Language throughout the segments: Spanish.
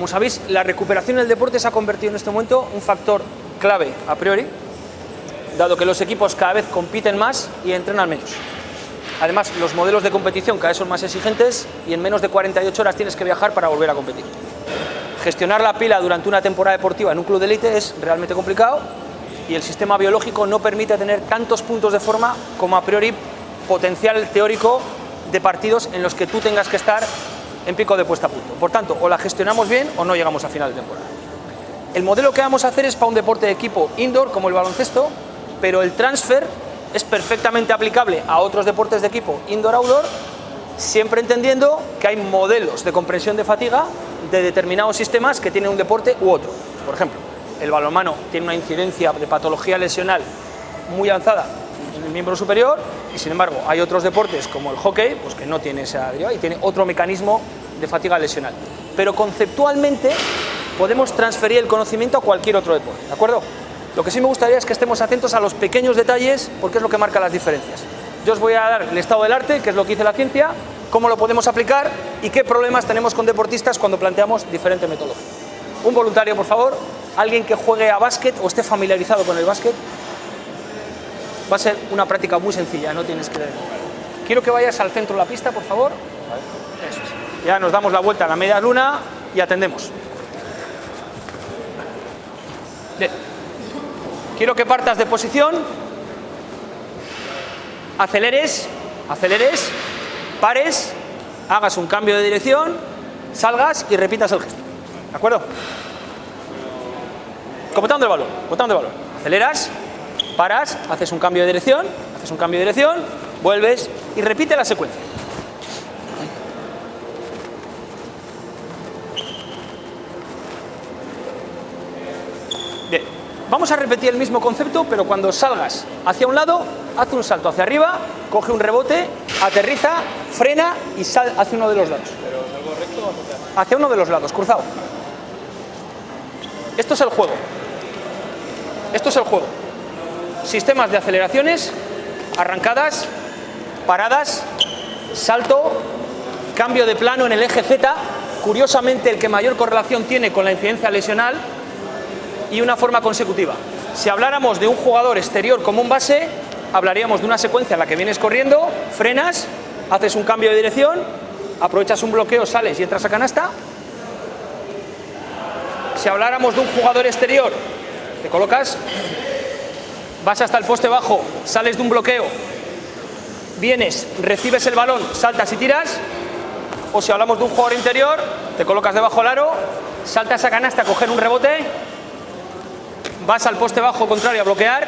Como sabéis, la recuperación en el deporte se ha convertido en este momento un factor clave a priori, dado que los equipos cada vez compiten más y entrenan menos. Además, los modelos de competición cada vez son más exigentes y en menos de 48 horas tienes que viajar para volver a competir. Gestionar la pila durante una temporada deportiva en un club de élite es realmente complicado y el sistema biológico no permite tener tantos puntos de forma como a priori potencial teórico de partidos en los que tú tengas que estar en pico de puesta a punto. Por tanto, o la gestionamos bien o no llegamos a final de temporada. El modelo que vamos a hacer es para un deporte de equipo indoor como el baloncesto, pero el transfer es perfectamente aplicable a otros deportes de equipo indoor-outdoor, siempre entendiendo que hay modelos de comprensión de fatiga de determinados sistemas que tienen un deporte u otro. Por ejemplo, el balonmano tiene una incidencia de patología lesional muy avanzada en el miembro superior y sin embargo hay otros deportes como el hockey pues que no tiene esa derivada y tiene otro mecanismo de fatiga lesional. Pero conceptualmente podemos transferir el conocimiento a cualquier otro deporte, ¿de acuerdo? Lo que sí me gustaría es que estemos atentos a los pequeños detalles porque es lo que marca las diferencias. Yo os voy a dar el estado del arte, que es lo que dice la ciencia, cómo lo podemos aplicar y qué problemas tenemos con deportistas cuando planteamos diferente metodología. Un voluntario, por favor, alguien que juegue a básquet o esté familiarizado con el básquet. Va a ser una práctica muy sencilla, no tienes que... Quiero que vayas al centro de la pista, por favor. Eso es. Ya nos damos la vuelta a la media luna y atendemos. Bien. Quiero que partas de posición, aceleres, pares, hagas un cambio de dirección, salgas y repitas el gesto. ¿De acuerdo? Botando el balón. Aceleras, paras, haces un cambio de dirección, vuelves y repite la secuencia. Bien, vamos a repetir el mismo concepto, pero cuando salgas hacia un lado, haz un salto hacia arriba, coge un rebote, aterriza, frena y sal hacia uno de los lados. ¿Pero salgo recto o hacia atrás? Hacia uno de los lados, cruzado. Esto es el juego. Sistemas de aceleraciones, arrancadas, paradas, salto, cambio de plano en el eje Z, curiosamente el que mayor correlación tiene con la incidencia lesional, y una forma consecutiva. Si habláramos de un jugador exterior como un base, hablaríamos de una secuencia en la que vienes corriendo, frenas, haces un cambio de dirección, aprovechas un bloqueo, sales y entras a canasta. Si habláramos de un jugador exterior, te colocas, vas hasta el poste bajo, sales de un bloqueo, vienes, recibes el balón, saltas y tiras. O si hablamos de un jugador interior, te colocas debajo del aro, saltas a canasta a coger un rebote, vas al poste bajo contrario a bloquear,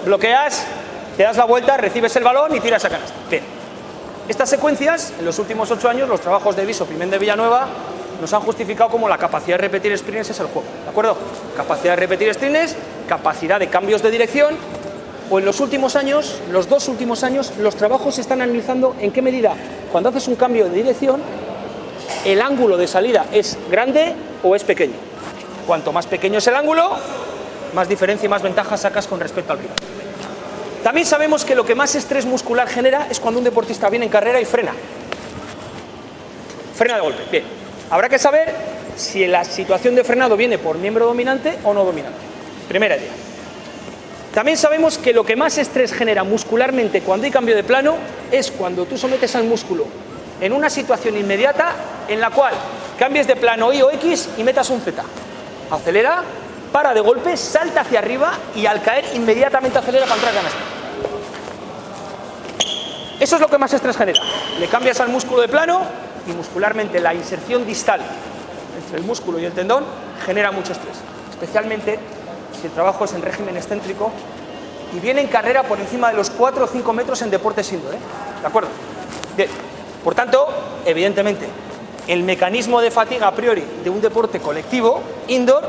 bloqueas, te das la vuelta, recibes el balón y tiras a canasta. Bien. Estas secuencias, en los últimos 8 años, los trabajos de Viso, Piment de Villanueva, nos han justificado como la capacidad de repetir sprints es el juego, ¿de acuerdo? Capacidad de repetir sprints, capacidad de cambios de dirección, o en los últimos años, los 2 últimos años, los trabajos se están analizando en qué medida, cuando haces un cambio de dirección, el ángulo de salida es grande o es pequeño. Cuanto más pequeño es el ángulo, más diferencia y más ventaja sacas con respecto al rival. También sabemos que lo que más estrés muscular genera es cuando un deportista viene en carrera y frena. Frena de golpe. Bien. Habrá que saber si la situación de frenado viene por miembro dominante o no dominante. Primera idea. También sabemos que lo que más estrés genera muscularmente cuando hay cambio de plano es cuando tú sometes al músculo en una situación inmediata en la cual cambies de plano Y o X y metas un Z. Acelera, para de golpe, salta hacia arriba y al caer inmediatamente acelera para entrar a canasta. Eso es lo que más estrés genera. Le cambias al músculo de plano y muscularmente la inserción distal entre el músculo y el tendón genera mucho estrés, especialmente si el trabajo es en régimen excéntrico y viene en carrera por encima de los 4 o 5 metros en deportes indoor, ¿de acuerdo? Bien. Por tanto, evidentemente, el mecanismo de fatiga a priori de un deporte colectivo indoor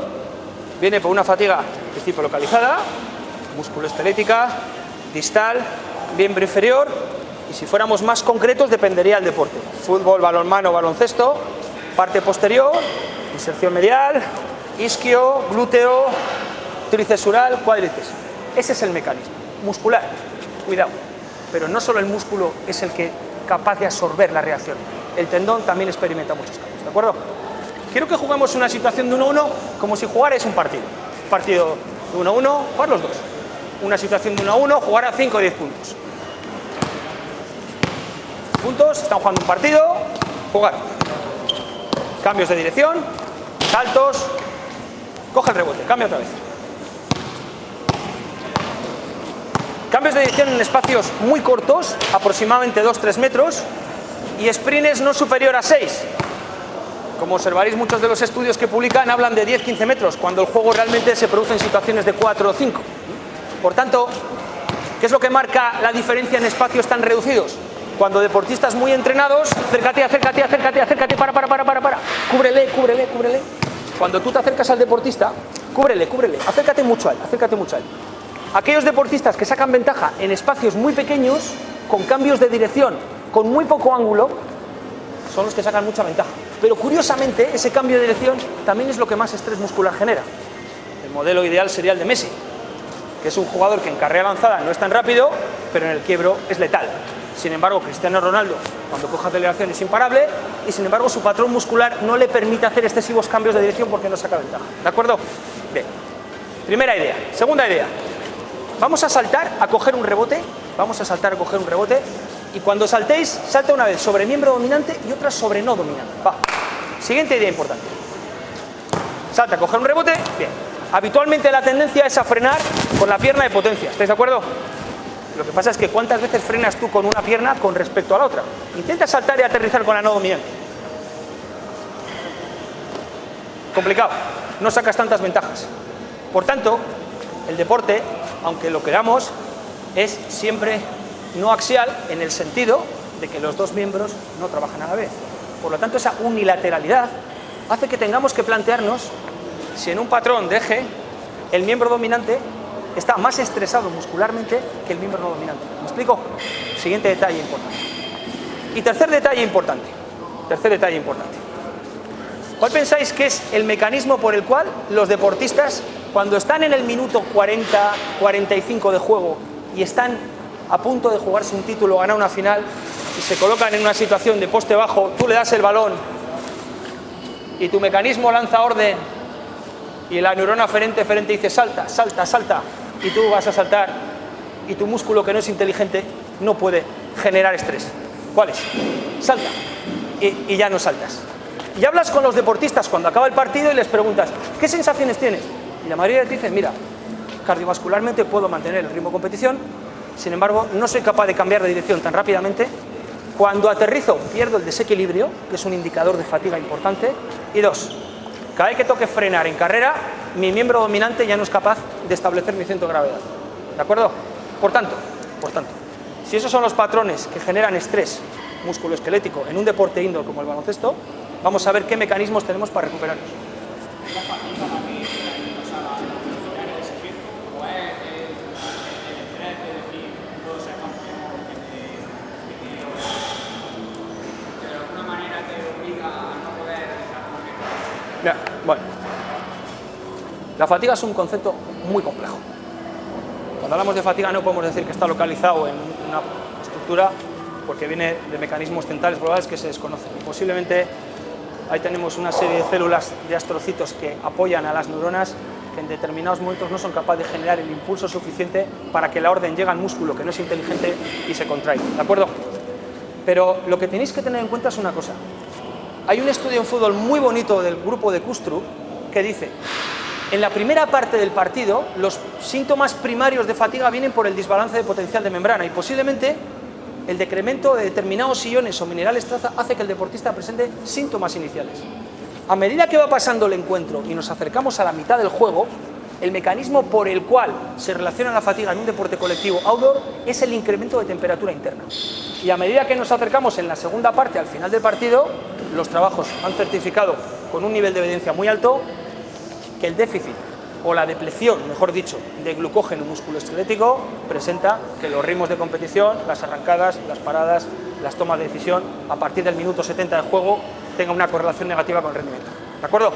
viene por una fatiga de tipo localizada, musculoesquelética, distal, miembro inferior, y si fuéramos más concretos dependería del deporte. Fútbol, balonmano, baloncesto, parte posterior, inserción medial, isquio, glúteo, tricesural, cuádriceps. Ese es el mecanismo. Muscular, cuidado, pero no solo el músculo es el que capaz de absorber la reacción. El tendón también experimenta muchos cambios, ¿de acuerdo? Quiero que juguemos una situación de 1-1 como si jugarais un partido. Partido de 1-1, jugar los dos. Una situación de 1-1, jugar a 5 o 10 puntos. Puntos, están jugando un partido, jugar. Cambios de dirección, saltos, coge el rebote, cambia otra vez. Cambios de dirección en espacios muy cortos, aproximadamente 2-3 metros, y sprints no superior a 6. Como observaréis, muchos de los estudios que publican hablan de 10-15 metros, cuando el juego realmente se produce en situaciones de 4 o 5. Por tanto, ¿qué es lo que marca la diferencia en espacios tan reducidos? Cuando deportistas muy entrenados, acércate, para. Cúbrele. Cuando tú te acercas al deportista, cúbrele, acércate mucho a él. Aquellos deportistas que sacan ventaja en espacios muy pequeños, con cambios de dirección, con muy poco ángulo, son los que sacan mucha ventaja. Pero curiosamente, ese cambio de dirección también es lo que más estrés muscular genera. El modelo ideal sería el de Messi, que es un jugador que en carrera lanzada no es tan rápido, pero en el quiebro es letal. Sin embargo, Cristiano Ronaldo, cuando coge aceleración, es imparable, y sin embargo su patrón muscular no le permite hacer excesivos cambios de dirección porque no saca ventaja. ¿De acuerdo? Bien. Primera idea. Segunda idea. Vamos a saltar a coger un rebote. Y cuando saltéis, salta una vez sobre miembro dominante y otra sobre no dominante. Va. Siguiente idea importante. Salta a coger un rebote. Bien. Habitualmente la tendencia es a frenar con la pierna de potencia. ¿Estáis de acuerdo? Lo que pasa es que ¿cuántas veces frenas tú con una pierna con respecto a la otra? Intenta saltar y aterrizar con la no dominante. Complicado. No sacas tantas ventajas. Por tanto, el deporte, aunque lo queramos, es siempre no axial en el sentido de que los dos miembros no trabajan a la vez. Por lo tanto, esa unilateralidad hace que tengamos que plantearnos si en un patrón de eje el miembro dominante está más estresado muscularmente que el miembro no dominante. ¿Me explico? Siguiente detalle importante. Y tercer detalle importante. ¿Cuál pensáis que es el mecanismo por el cual los deportistas, cuando están en el minuto 40, 45 de juego y están a punto de jugarse un título o ganar una final y se colocan en una situación de poste bajo, tú le das el balón y tu mecanismo lanza orden y la neurona aferente dice salta, y tú vas a saltar y tu músculo, que no es inteligente, no puede generar estrés? ¿Cuál es? Salta y ya no saltas. Y hablas con los deportistas cuando acaba el partido y les preguntas ¿qué sensaciones tienes? Y la mayoría te dicen, mira, cardiovascularmente puedo mantener el ritmo de competición, sin embargo no soy capaz de cambiar de dirección tan rápidamente. Cuando aterrizo pierdo el desequilibrio, que es un indicador de fatiga importante. Y dos, cada vez que toque frenar en carrera, mi miembro dominante ya no es capaz de establecer mi centro de gravedad. ¿De acuerdo? Por tanto, si esos son los patrones que generan estrés musculoesquelético en un deporte indoor como el baloncesto, vamos a ver qué mecanismos tenemos para recuperarnos. Ya, bueno, la fatiga es un concepto muy complejo. Cuando hablamos de fatiga no podemos decir que está localizado en una estructura, porque viene de mecanismos centrales globales que se desconocen. Y posiblemente ahí tenemos una serie de células de astrocitos que apoyan a las neuronas, que en determinados momentos no son capaces de generar el impulso suficiente para que la orden llegue al músculo, que no es inteligente, y se contraiga. ¿De acuerdo? Pero lo que tenéis que tener en cuenta es una cosa. Hay un estudio en fútbol muy bonito del grupo de Kustru que dice: en la primera parte del partido los síntomas primarios de fatiga vienen por el desbalance de potencial de membrana, y posiblemente el decremento de determinados iones o minerales traza hace que el deportista presente síntomas iniciales. A medida que va pasando el encuentro y nos acercamos a la mitad del juego, el mecanismo por el cual se relaciona la fatiga en un deporte colectivo outdoor es el incremento de temperatura interna. Y a medida que nos acercamos en la segunda parte, al final del partido, los trabajos han certificado con un nivel de evidencia muy alto que el déficit o la depleción, mejor dicho, de glucógeno musculoesquelético presenta que los ritmos de competición, las arrancadas, las paradas, las tomas de decisión, a partir del minuto 70 de juego, tengan una correlación negativa con el rendimiento. ¿De acuerdo?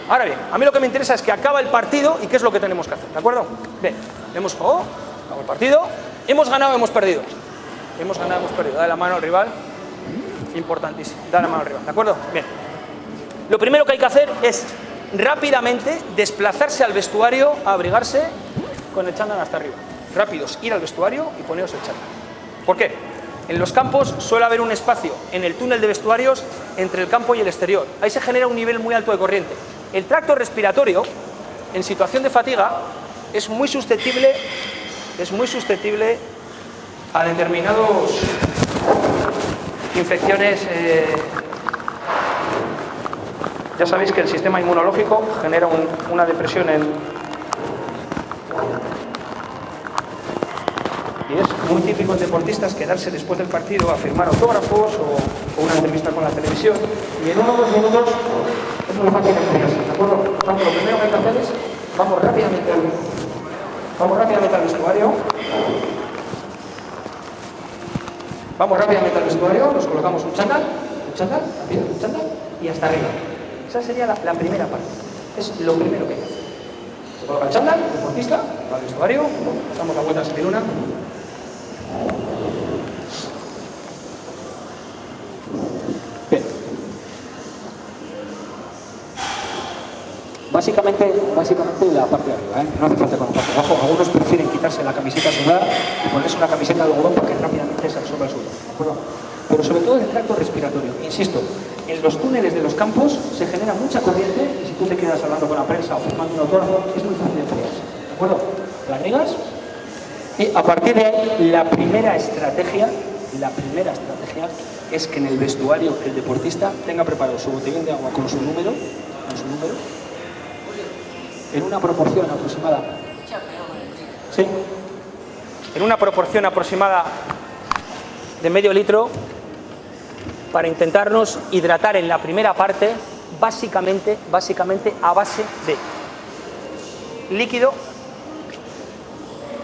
Ahora bien, a mí lo que me interesa es que acaba el partido y qué es lo que tenemos que hacer. ¿De acuerdo? Bien, hemos jugado, acabó el partido, hemos ganado o hemos perdido. Hemos ganado, hemos perdido. Dale la mano al rival. Importantísimo. Dale la mano al rival. ¿De acuerdo? Bien. Lo primero que hay que hacer es rápidamente desplazarse al vestuario a abrigarse con el chándal hasta arriba. Rápidos, ir al vestuario y poneros el chándal. ¿Por qué? En los campos suele haber un espacio en el túnel de vestuarios entre el campo y el exterior. Ahí se genera un nivel muy alto de corriente. El tracto respiratorio, en situación de fatiga, es muy susceptible a determinadas infecciones. Ya sabéis que el sistema inmunológico genera una depresión y es muy típico en deportistas quedarse después del partido a firmar autógrafos o una entrevista con la televisión, y en 1 o 2 minutos es muy fácil enfriarse, ¿de acuerdo? Por tanto, lo primero que hay que hacer es vamos rápidamente al vestuario. Vamos rápidamente al vestuario, nos colocamos un chándal, y hasta arriba. Esa sería la primera parte. Es lo primero que hay que hacer. Se coloca el chándal, el deportista, va al vestuario, damos la vuelta a semiluna. Bien. Básicamente la parte de arriba, no hace falta con la parte de abajo. Algunos prefieren quitarse la camiseta sudar y ponerse una camiseta de algodón para que rápidamente se absorba el sudor, ¿de acuerdo? Pero sobre todo el tracto respiratorio. Insisto, en los túneles de los campos se genera mucha corriente y si tú te quedas hablando con la prensa o firmando un autógrafo es muy fácil de enfriarse, ¿de acuerdo? La agregas y a partir de ahí la primera estrategia es que en el vestuario el deportista tenga preparado su botellín de agua con su número, en una proporción aproximada. Sí. En una proporción aproximada de medio litro para intentarnos hidratar en la primera parte, básicamente a base de líquido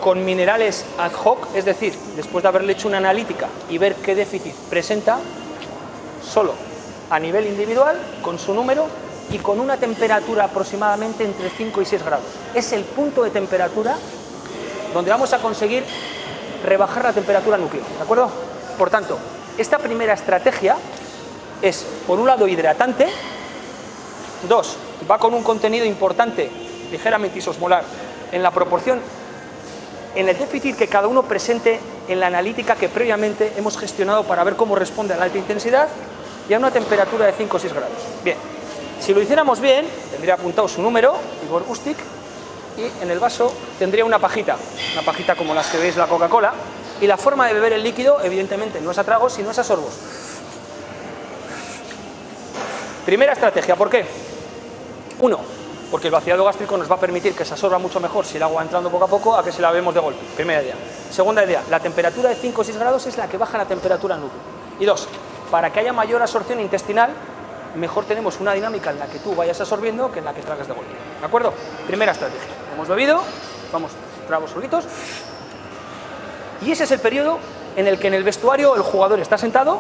con minerales ad hoc, es decir, después de haberle hecho una analítica y ver qué déficit presenta, solo a nivel individual, con su número y con una temperatura aproximadamente entre 5 y 6 grados. Es el punto de temperatura donde vamos a conseguir rebajar la temperatura núcleo, ¿de acuerdo? Por tanto, esta primera estrategia es, por un lado, hidratante, 2, va con un contenido importante, ligeramente isosmolar, en la proporción, en el déficit que cada uno presente en la analítica que previamente hemos gestionado para ver cómo responde a la alta intensidad y a una temperatura de 5 o 6 grados. Bien, si lo hiciéramos bien, tendría apuntado su número, Igor Ustik, y en el vaso tendría una pajita como las que veis la Coca-Cola, y la forma de beber el líquido, evidentemente, no es a tragos, sino es a sorbos. Primera estrategia, ¿por qué? 1, porque el vaciado gástrico nos va a permitir que se absorba mucho mejor si el agua va entrando poco a poco a que si la bebemos de golpe. Primera idea. Segunda idea, la temperatura de 5 o 6 grados es la que baja la temperatura núcleo. Y 2, para que haya mayor absorción intestinal, mejor tenemos una dinámica en la que tú vayas absorbiendo que en la que tragas de golpe. ¿De acuerdo? Primera estrategia. Hemos bebido, vamos, tragos solitos. Y ese es el periodo en el que en el vestuario el jugador está sentado,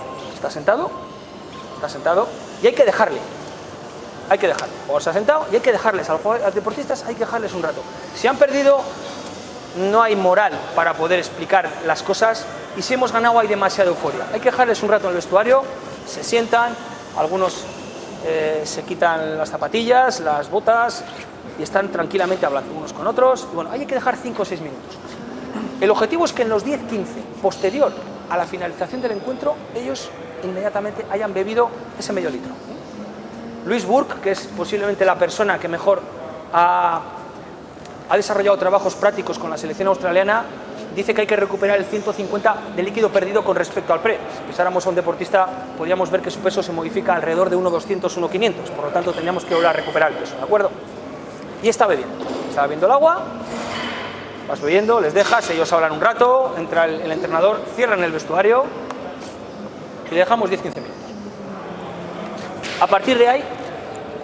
y hay que dejarle. El jugador se ha sentado y hay que dejarles, a los deportistas hay que dejarles un rato. Si han perdido, no hay moral para poder explicar las cosas, y si hemos ganado hay demasiada euforia. Hay que dejarles un rato en el vestuario, se sientan, algunos se quitan las zapatillas, las botas y están tranquilamente hablando unos con otros. Y bueno, hay que dejar 5 o 6 minutos. El objetivo es que en los 10-15, posterior a la finalización del encuentro, ellos inmediatamente hayan bebido ese medio litro. Louis Burke, que es posiblemente la persona que mejor ha desarrollado trabajos prácticos con la selección australiana, dice que hay que recuperar el 150 de líquido perdido con respecto al pre. Si pisáramos a un deportista, podríamos ver que su peso se modifica alrededor de 1.200, 1.500, por lo tanto tendríamos que volver a recuperar el peso, ¿de acuerdo? Y está bebiendo el agua, vas bebiendo, les dejas, ellos hablan un rato, entra el entrenador, cierran el vestuario y le dejamos 10-15 minutos. A partir de ahí,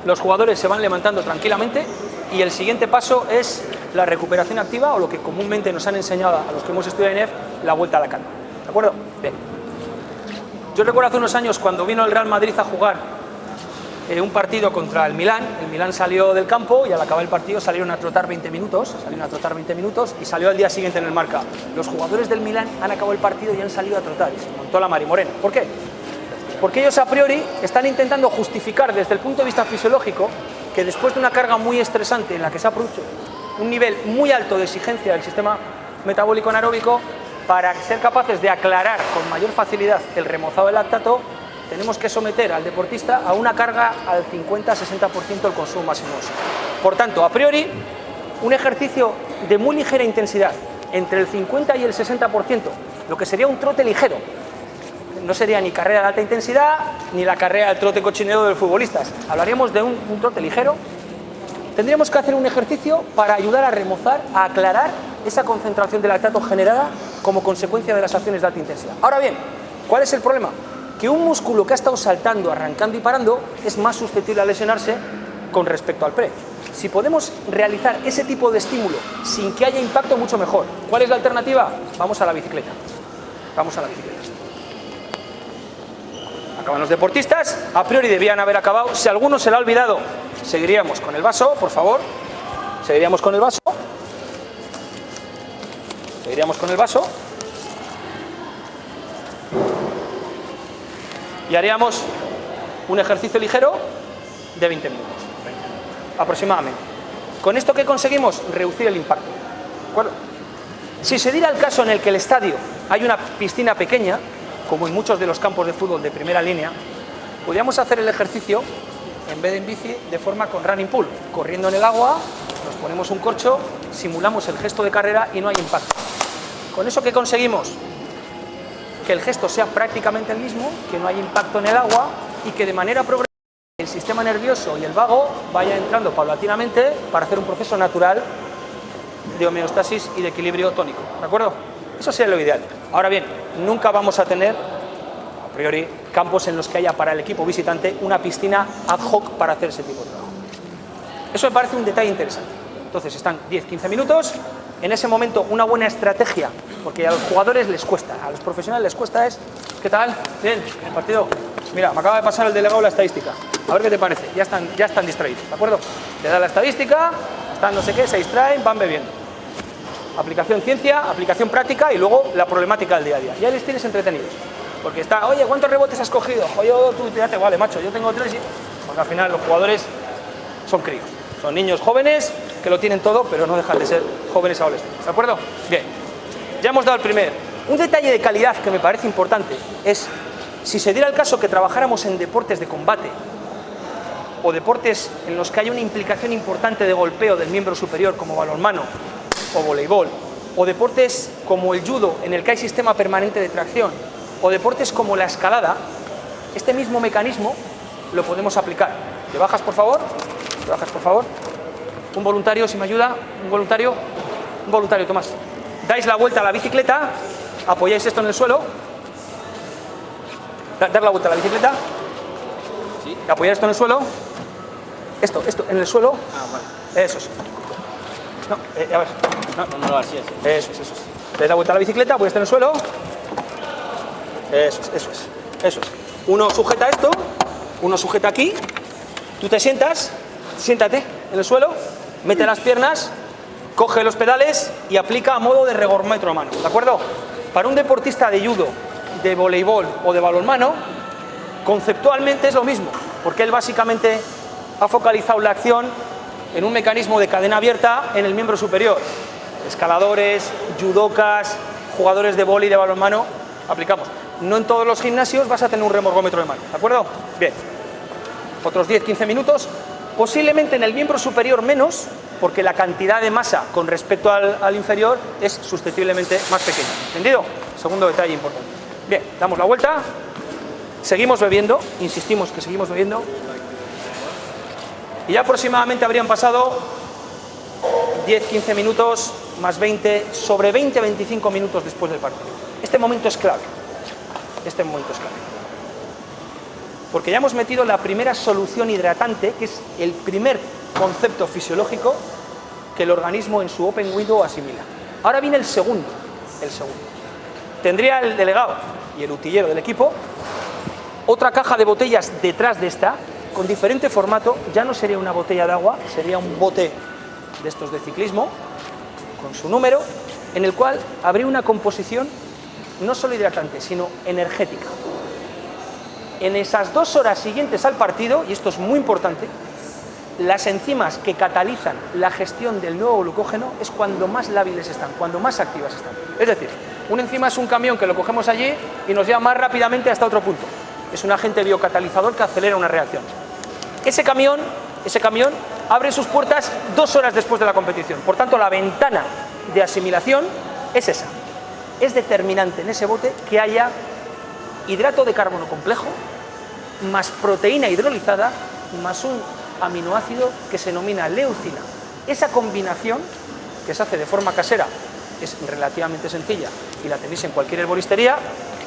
los jugadores se van levantando tranquilamente y el siguiente paso es la recuperación activa, o lo que comúnmente nos han enseñado a los que hemos estudiado en EF, la vuelta a la calma. ¿De acuerdo? Bien. Yo recuerdo hace unos años cuando vino el Real Madrid a jugar un partido contra el Milán salió del campo y al acabar el partido salieron a trotar 20 minutos y salió al día siguiente en el marca. Los jugadores del Milán han acabado el partido y han salido a trotar y se montó la Mari Morena. ¿Por qué? Porque ellos a priori están intentando justificar desde el punto de vista fisiológico que después de una carga muy estresante en la que se ha producido un nivel muy alto de exigencia del sistema metabólico anaeróbico, para ser capaces de aclarar con mayor facilidad el remozado del lactato, tenemos que someter al deportista a una carga al 50-60% del consumo máximo. Por tanto, a priori, un ejercicio de muy ligera intensidad, entre el 50 y el 60%, lo que sería un trote ligero, no sería ni carrera de alta intensidad, ni la carrera del trote cochinero de los futbolistas. Hablaríamos de un trote ligero. Tendríamos que hacer un ejercicio para ayudar a remozar, a aclarar esa concentración de lactato generada como consecuencia de las acciones de alta intensidad. Ahora bien, ¿cuál es el problema? Que un músculo que ha estado saltando, arrancando y parando es más susceptible a lesionarse con respecto al pre. Si podemos realizar ese tipo de estímulo sin que haya impacto, mucho mejor. ¿Cuál es la alternativa? Vamos a la bicicleta. Vamos a la bicicleta. Acaban los deportistas, a priori debían haber acabado. Si a alguno se le ha olvidado, seguiríamos con el vaso, por favor. Seguiríamos con el vaso. Seguiríamos con el vaso. Y haríamos un ejercicio ligero de 20 minutos, aproximadamente. ¿Con esto qué conseguimos? Reducir el impacto. ¿De acuerdo? Si se diera el caso en el que el estadio hay una piscina pequeña, como en muchos de los campos de fútbol de primera línea, podríamos hacer el ejercicio, en vez de en bici, de forma con running pool, corriendo en el agua, nos ponemos un corcho, simulamos el gesto de carrera y no hay impacto. ¿Con eso qué conseguimos? Que el gesto sea prácticamente el mismo, que no hay impacto en el agua y que de manera progresiva el sistema nervioso y el vago vaya entrando paulatinamente para hacer un proceso natural de homeostasis y de equilibrio tónico. ¿De acuerdo? Eso sería lo ideal. Ahora bien, nunca vamos a tener, a priori, campos en los que haya para el equipo visitante una piscina ad hoc para hacer ese tipo de trabajo. Eso me parece un detalle interesante. Entonces están 10-15 minutos. En ese momento una buena estrategia, porque a los jugadores les cuesta, a los profesionales les cuesta es, ¿qué tal? Bien, el partido. Mira, me acaba de pasar el delegado la estadística. A ver qué te parece. Ya están distraídos, ¿de acuerdo? Le da la estadística, están no sé qué, se distraen, van bebiendo. Aplicación ciencia, aplicación práctica y luego la problemática del día a día. Ya les tienes entretenidos. Porque está, oye, ¿cuántos rebotes has cogido? Oye, tú te haces, vale, macho, yo tengo 3 y... Porque al final los jugadores son críos. Son niños jóvenes que lo tienen todo, pero no dejan de ser jóvenes adolescentes. ¿De acuerdo? Bien. Ya hemos dado el primer. Un detalle de calidad que me parece importante es, si se diera el caso que trabajáramos en deportes de combate o deportes en los que hay una implicación importante de golpeo del miembro superior, como balonmano o voleibol, o deportes como el judo, en el que hay sistema permanente de tracción, o deportes como la escalada, este mismo mecanismo lo podemos aplicar. ¿Te bajas, por favor? ¿Te bajas, por favor? Un voluntario, si me ayuda. Un voluntario, Tomás. Dais la vuelta a la bicicleta, apoyáis esto en el suelo. Dar la vuelta a la bicicleta. Sí. Apoyar esto en el suelo. Esto, en el suelo. Ah, vale. Eso es. No, a ver. No, así es. Eso es. Dais la vuelta a la bicicleta, apoyáis esto en el suelo. Eso es. Uno sujeta esto, uno sujeta aquí. Tú te sientas, siéntate en el suelo, mete las piernas, coge los pedales y aplica a modo de regormetro a mano, ¿de acuerdo? Para un deportista de judo, de voleibol o de balonmano, conceptualmente es lo mismo, porque él básicamente ha focalizado la acción en un mecanismo de cadena abierta en el miembro superior. Escaladores, judocas, jugadores de vóley y de balonmano, aplicamos. No en todos los gimnasios vas a tener un remorgómetro de mano, ¿de acuerdo? Bien. Otros 10-15 minutos, posiblemente en el miembro superior menos, porque la cantidad de masa con respecto al inferior es susceptiblemente más pequeña. ¿Entendido? Segundo detalle importante. Bien, damos la vuelta, seguimos bebiendo, insistimos que seguimos bebiendo, y ya aproximadamente habrían pasado 10-15 minutos más 20, sobre 20-25 minutos después del partido. Este momento es clave. Porque ya hemos metido la primera solución hidratante, que es el primer concepto fisiológico que el organismo en su open window asimila. Ahora viene el segundo. Tendría el delegado y el utillero del equipo otra caja de botellas detrás de esta, con diferente formato. Ya no sería una botella de agua, sería un bote de estos de ciclismo, con su número, en el cual habría una composición no solo hidratante, sino energética. En esas 2 horas siguientes al partido, y esto es muy importante, las enzimas que catalizan la gestión del nuevo glucógeno es cuando más lábiles están, cuando más activas están. Es decir, una enzima es un camión que lo cogemos allí y nos lleva más rápidamente hasta otro punto. Es un agente biocatalizador que acelera una reacción. Ese camión abre sus puertas 2 horas después de la competición. Por tanto, la ventana de asimilación es esa. Es determinante en ese bote que haya hidrato de carbono complejo, más proteína hidrolizada, más un aminoácido que se denomina leucina. Esa combinación, que se hace de forma casera, es relativamente sencilla y la tenéis en cualquier herboristería,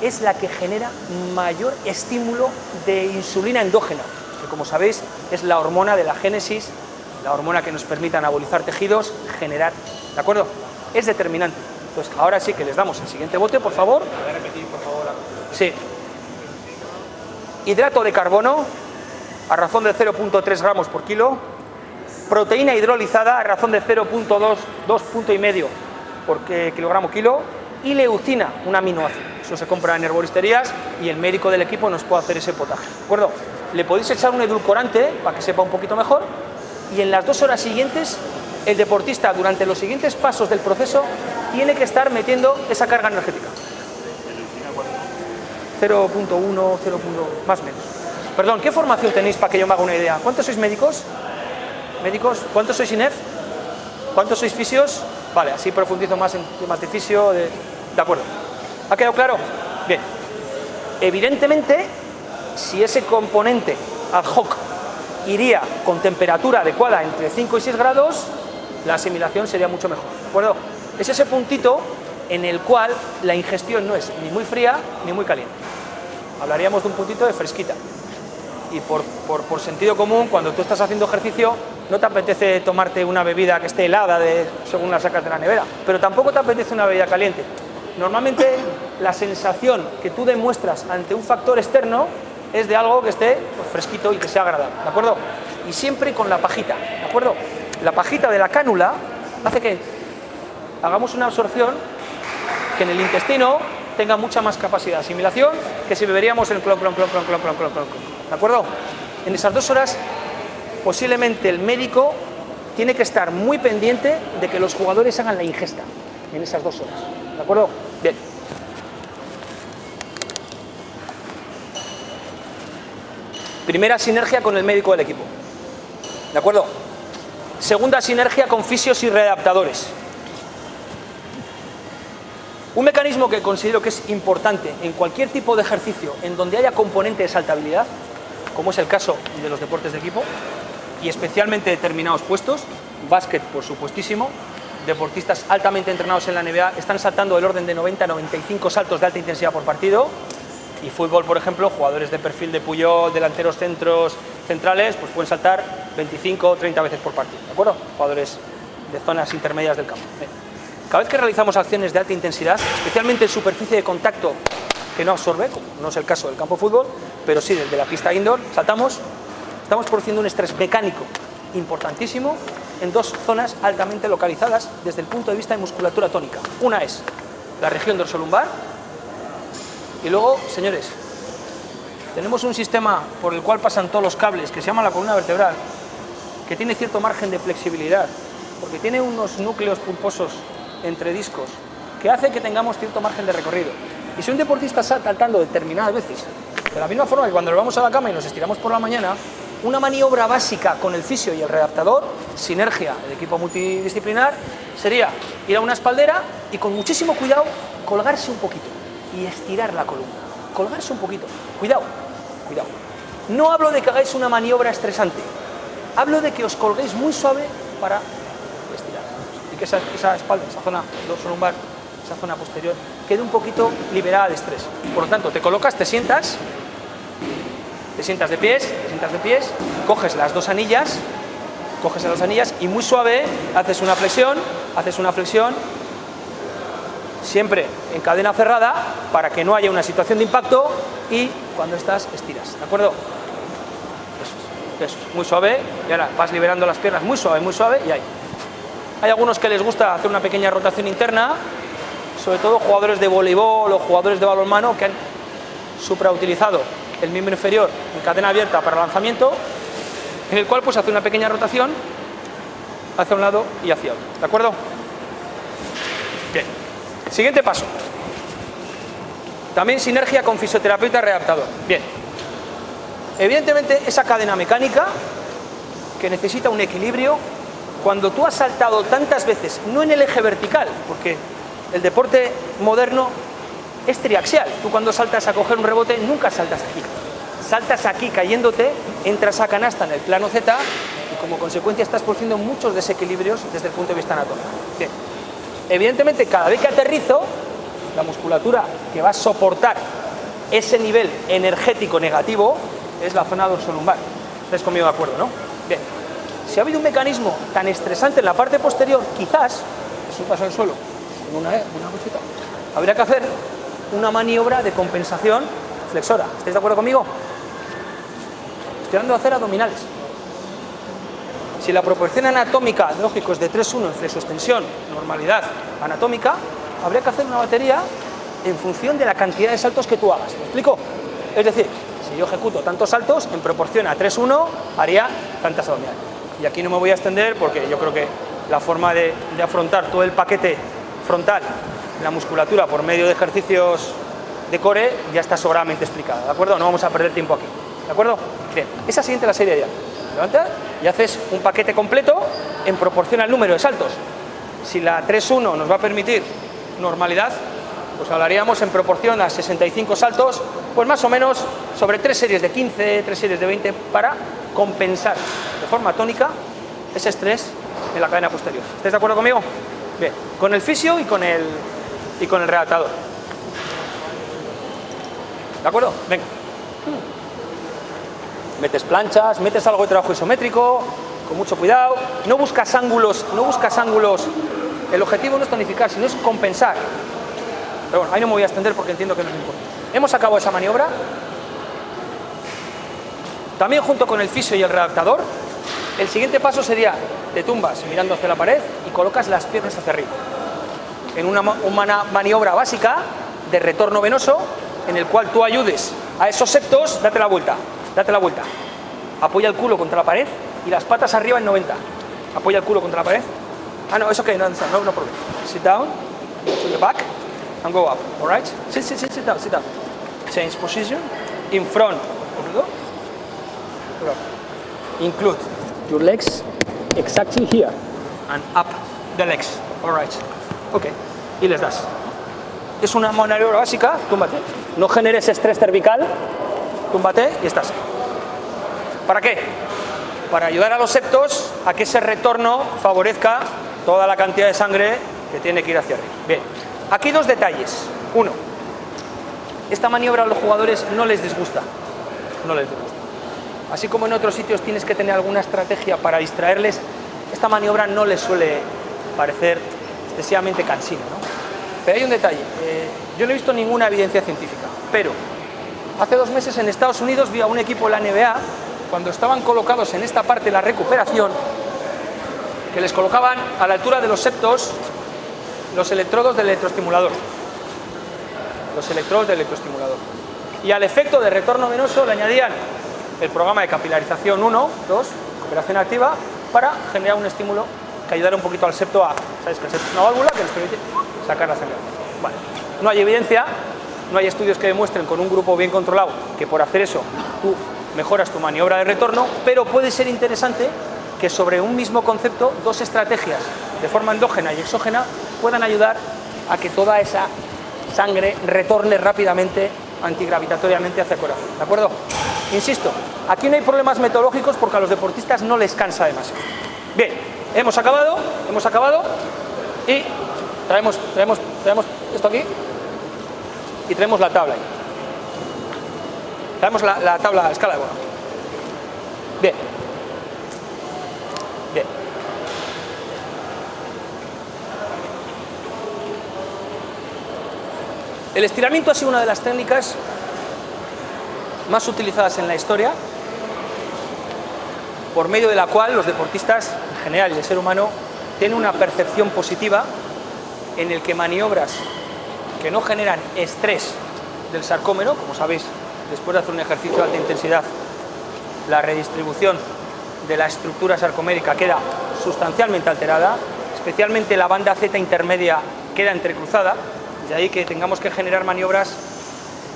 es la que genera mayor estímulo de insulina endógena, que como sabéis es la hormona de la génesis, la hormona que nos permite anabolizar tejidos, generar, ¿de acuerdo? Es determinante. Entonces, ahora sí que les damos el siguiente bote, por favor. ¿Puede repetir, por favor? Sí. Hidrato de carbono, a razón de 0,3 gramos por kilo. Proteína hidrolizada, a razón de 0,2, 2,5 por kilogramo kilo. Y leucina, un aminoácido. Eso se compra en herboristerías y el médico del equipo nos puede hacer ese potaje. ¿De acuerdo? Le podéis echar un edulcorante para que sepa un poquito mejor. Y en las 2 horas siguientes, el deportista, durante los siguientes pasos del proceso, tiene que estar metiendo esa carga energética. 0,1, 0, más o menos. Perdón, ¿qué formación tenéis para que yo me haga una idea? ¿Cuántos sois médicos? ¿Médicos? ¿Cuántos sois INEF? ¿Cuántos sois fisios? Vale, así profundizo más en temas de fisio. De acuerdo. ¿Ha quedado claro? Bien. Evidentemente, si ese componente ad hoc iría con temperatura adecuada entre 5 y 6 grados, la asimilación sería mucho mejor. ¿De acuerdo? Es ese puntito en el cual la ingestión no es ni muy fría ni muy caliente. Hablaríamos de un puntito de fresquita. Y por sentido común, cuando tú estás haciendo ejercicio, no te apetece tomarte una bebida que esté helada según la sacas de la nevera, pero tampoco te apetece una bebida caliente. Normalmente la sensación que tú demuestras ante un factor externo es de algo que esté fresquito y que sea agradable, ¿de acuerdo? Y siempre con la pajita, ¿de acuerdo? La pajita de la cánula hace que hagamos una absorción que en el intestino tenga mucha más capacidad de asimilación que si beberíamos el clon, ¿de acuerdo? En esas 2 horas posiblemente el médico tiene que estar muy pendiente de que los jugadores hagan la ingesta en esas 2 horas, ¿de acuerdo? Bien. Primera sinergia con el médico del equipo, ¿de acuerdo? Segunda sinergia con fisios y readaptadores. Un mecanismo que considero que es importante en cualquier tipo de ejercicio en donde haya componente de saltabilidad, como es el caso de los deportes de equipo, y especialmente determinados puestos, básquet por supuestísimo, deportistas altamente entrenados en la NBA están saltando del orden de 90 a 95 saltos de alta intensidad por partido, y fútbol, por ejemplo, jugadores de perfil de Puyol, delanteros centrales, pues pueden saltar 25 o 30 veces por partido, ¿de acuerdo? Jugadores de zonas intermedias del campo. Bien. Cada vez que realizamos acciones de alta intensidad, especialmente en superficie de contacto que no absorbe, como no es el caso del campo de fútbol, pero sí desde la pista indoor, saltamos, estamos produciendo un estrés mecánico importantísimo en 2 zonas altamente localizadas desde el punto de vista de musculatura tónica. Una es la región dorsolumbar y luego, señores, tenemos un sistema por el cual pasan todos los cables que se llama la columna vertebral, que tiene cierto margen de flexibilidad, porque tiene unos núcleos pulposos entre discos que hace que tengamos cierto margen de recorrido. Y si un deportista está saltando determinadas veces, de la misma forma que cuando nos vamos a la cama y nos estiramos por la mañana, una maniobra básica con el fisio y el readaptador, sinergia del equipo multidisciplinar, sería ir a una espaldera y con muchísimo cuidado colgarse un poquito y estirar la columna. Colgarse un poquito. Cuidado, cuidado. No hablo de que hagáis una maniobra estresante, hablo de que os colguéis muy suave para estirar. Y que esa espalda, esa zona dorsolumbar, esa zona posterior, quede un poquito liberada de estrés. Por lo tanto, te colocas, te sientas de pies, coges las 2 anillas, y muy suave haces una flexión, siempre en cadena cerrada para que no haya una situación de impacto y cuando estás estiras, ¿de acuerdo? Eso es, muy suave y ahora vas liberando las piernas muy suave y ahí. Hay algunos que les gusta hacer una pequeña rotación interna, sobre todo jugadores de voleibol o jugadores de balonmano que han suprautilizado el miembro inferior en cadena abierta para lanzamiento, en el cual pues hace una pequeña rotación hacia un lado y hacia otro, ¿de acuerdo? Bien, siguiente paso. También sinergia con fisioterapeuta readaptador. Bien, evidentemente esa cadena mecánica que necesita un equilibrio, cuando tú has saltado tantas veces, no en el eje vertical, porque el deporte moderno es triaxial. Tú cuando saltas a coger un rebote nunca saltas aquí. Saltas aquí cayéndote, entras a canasta en el plano Z y como consecuencia estás produciendo muchos desequilibrios desde el punto de vista anatómico. Bien. Evidentemente, cada vez que aterrizo, la musculatura que va a soportar ese nivel energético negativo es la zona dorsolumbar. ¿Estáis conmigo de acuerdo, no? Bien. Si ha habido un mecanismo tan estresante en la parte posterior, quizás, es un paso al suelo, con una cosita, habría que hacer una maniobra de compensación flexora. ¿Estáis de acuerdo conmigo? Estoy hablando de hacer abdominales. Si la proporción anatómica, lógico, es de 3:1 en flexoextensión, normalidad anatómica, habría que hacer una batería en función de la cantidad de saltos que tú hagas. ¿Me explico? Es decir, si yo ejecuto tantos saltos, en proporción a 3:1 haría tantas abdominales. Y aquí no me voy a extender porque yo creo que la forma de afrontar todo el paquete frontal, la musculatura por medio de ejercicios de core ya está sobradamente explicada, ¿de acuerdo? No vamos a perder tiempo aquí, ¿de acuerdo? Bien, esa siguiente la serie ya. Levantas y haces un paquete completo en proporción al número de saltos. Si la 3:1 nos va a permitir normalidad, pues hablaríamos en proporción a 65 saltos, pues más o menos sobre 3 series de 15, 3 series de 20, para compensar de forma tónica ese estrés en la cadena posterior. ¿Estáis de acuerdo conmigo? Bien, con el fisio y con el readaptador. ¿De acuerdo? Venga. Metes planchas, metes algo de trabajo isométrico, con mucho cuidado. No buscas ángulos. El objetivo no es tonificar, sino es compensar. Pero bueno, ahí no me voy a extender porque entiendo que no es importante. Hemos acabado esa maniobra. También junto con el fisio y el readaptador, el siguiente paso sería, te tumbas mirando hacia la pared y colocas las piernas hacia arriba. En una maniobra básica de retorno venoso, en el cual tú ayudes a esos septos, date la vuelta. Apoya el culo contra la pared y las patas arriba en 90. Apoya el culo contra la pared. Ah, no, es ok, no problem. Sit down, to the back, and go up, alright? Sit down. Change position, in front of the door. Include your legs exactly here, and up the legs, alright? Ok, y les das. Es una maniobra básica, túmbate. No generes estrés cervical, túmbate y estás. ¿Para qué? Para ayudar a los septos a que ese retorno favorezca toda la cantidad de sangre que tiene que ir hacia arriba. Bien, aquí dos detalles. Uno, esta maniobra a los jugadores no les disgusta. Así como en otros sitios tienes que tener alguna estrategia para distraerles, esta maniobra no les suele parecer excesivamente cansina, ¿no? Pero hay un detalle. Yo no he visto ninguna evidencia científica, pero hace 2 meses en Estados Unidos vi a un equipo de la NBA, cuando estaban colocados en esta parte de la recuperación, que les colocaban a la altura de los septos los electrodos del electroestimulador. Y al efecto de retorno venoso le añadían el programa de capilarización 1, 2, cooperación activa, para generar un estímulo que ayudara un poquito al septo a... ¿Sabes que el septo es una válvula que nos permite sacar la sangre? Vale. No hay evidencia, no hay estudios que demuestren con un grupo bien controlado que por hacer eso tú mejoras tu maniobra de retorno, pero puede ser interesante que sobre un mismo concepto 2 estrategias de forma endógena y exógena puedan ayudar a que toda esa sangre retorne rápidamente, antigravitatoriamente hacia el corazón, ¿de acuerdo? Insisto, aquí no hay problemas metodológicos porque a los deportistas no les cansa demasiado. Bien, hemos acabado y traemos esto aquí y traemos la tabla ahí. Traemos la tabla a escala de bono. Bien. El estiramiento ha sido una de las técnicas más utilizadas en la historia, por medio de la cual los deportistas en general y el ser humano tienen una percepción positiva en el que maniobras que no generan estrés del sarcómero, como sabéis, después de hacer un ejercicio de alta intensidad, la redistribución de la estructura sarcomérica queda sustancialmente alterada, especialmente la banda Z intermedia queda entrecruzada, de ahí que tengamos que generar maniobras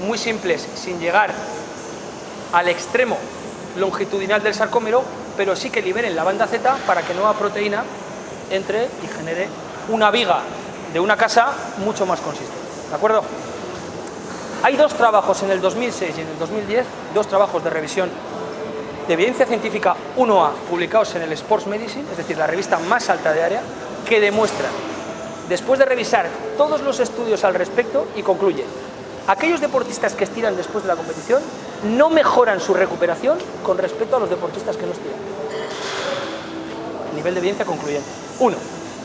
muy simples sin llegar al extremo longitudinal del sarcómero, pero sí que liberen la banda Z para que nueva proteína entre y genere una viga de una casa mucho más consistente. ¿De acuerdo? Hay dos trabajos en el 2006 y en el 2010, dos trabajos de revisión de evidencia científica 1A publicados en el Sports Medicine, es decir, la revista más alta de área, que demuestran, después de revisar todos los estudios al respecto, y concluyen: aquellos deportistas que estiran después de la competición no mejoran su recuperación con respecto a los deportistas que no estiran. Nivel de evidencia concluyente. 1.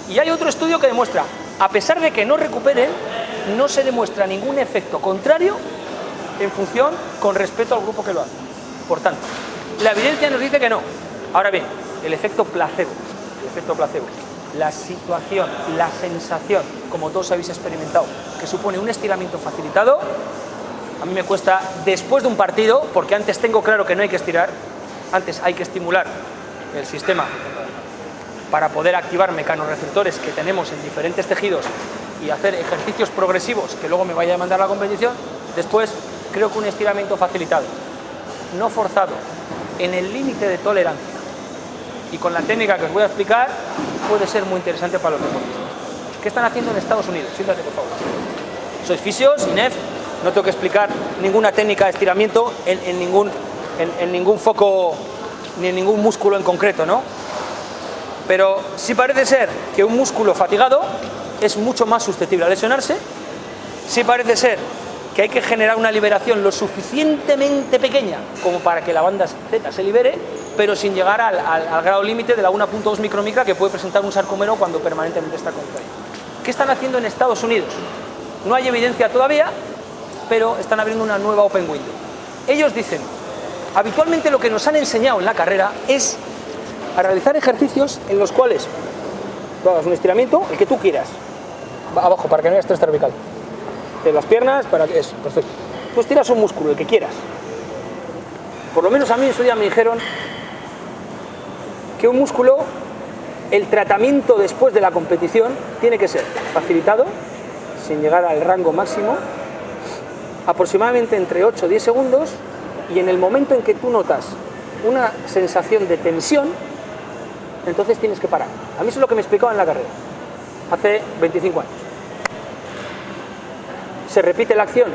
Y hay otro estudio que demuestra, a pesar de que no recuperen, no se demuestra ningún efecto contrario en función con respecto al grupo que lo hace. Por tanto, la evidencia nos dice que no. Ahora bien, el efecto placebo, la situación, la sensación, como todos habéis experimentado, que supone un estiramiento facilitado, a mí me cuesta después de un partido, porque antes tengo claro que no hay que estirar, antes hay que estimular el sistema para poder activar mecanorreceptores que tenemos en diferentes tejidos y hacer ejercicios progresivos que luego me vaya a demandar la competición. Después creo que un estiramiento facilitado, no forzado, en el límite de tolerancia y con la técnica que os voy a explicar, puede ser muy interesante para los deportistas. ¿Qué están haciendo en Estados Unidos? Siéntate, por favor. Sois fisios, INEF, no tengo que explicar ninguna técnica de estiramiento en ningún foco ni en ningún músculo en concreto, ¿no? Pero sí parece ser que un músculo fatigado es mucho más susceptible a lesionarse. Sí parece ser que hay que generar una liberación lo suficientemente pequeña como para que la banda Z se libere, pero sin llegar al grado límite de la 1.2 micromicra que puede presentar un sarcómero cuando permanentemente está contraído. ¿Qué están haciendo en Estados Unidos? No hay evidencia todavía, pero están abriendo una nueva open window. Ellos dicen, habitualmente lo que nos han enseñado en la carrera es a realizar ejercicios en los cuales tú hagas un estiramiento, el que tú quieras, abajo para que no haya estrés cervical, de las piernas, para que eso, perfecto. Tú estiras un músculo, el que quieras. Por lo menos a mí en su día me dijeron que un músculo, el tratamiento después de la competición tiene que ser facilitado, sin llegar al rango máximo, aproximadamente entre 8 o 10 segundos, y en el momento en que tú notas una sensación de tensión, entonces tienes que parar. A mí eso es lo que me explicaban en la carrera, hace 25 años. Se repite la acción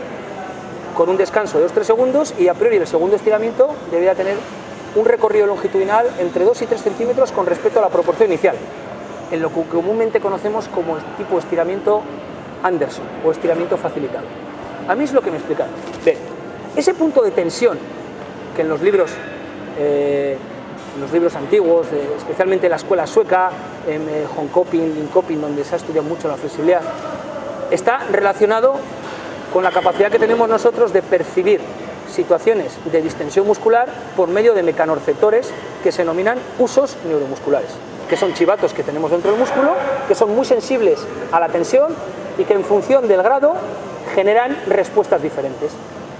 con un descanso de 2-3 segundos y a priori el segundo estiramiento debería tener un recorrido longitudinal entre 2 y 3 centímetros con respecto a la proporción inicial, en lo que comúnmente conocemos como tipo estiramiento Anderson o estiramiento facilitado. A mí es lo que me explicaron. Bien, ese punto de tensión que en los libros antiguos, especialmente en la escuela sueca, en Jönköping, Linköping, donde se ha estudiado mucho la flexibilidad, está relacionado con la capacidad que tenemos nosotros de percibir situaciones de distensión muscular por medio de mecanorreceptores que se denominan usos neuromusculares, que son chivatos que tenemos dentro del músculo, que son muy sensibles a la tensión y que en función del grado generan respuestas diferentes.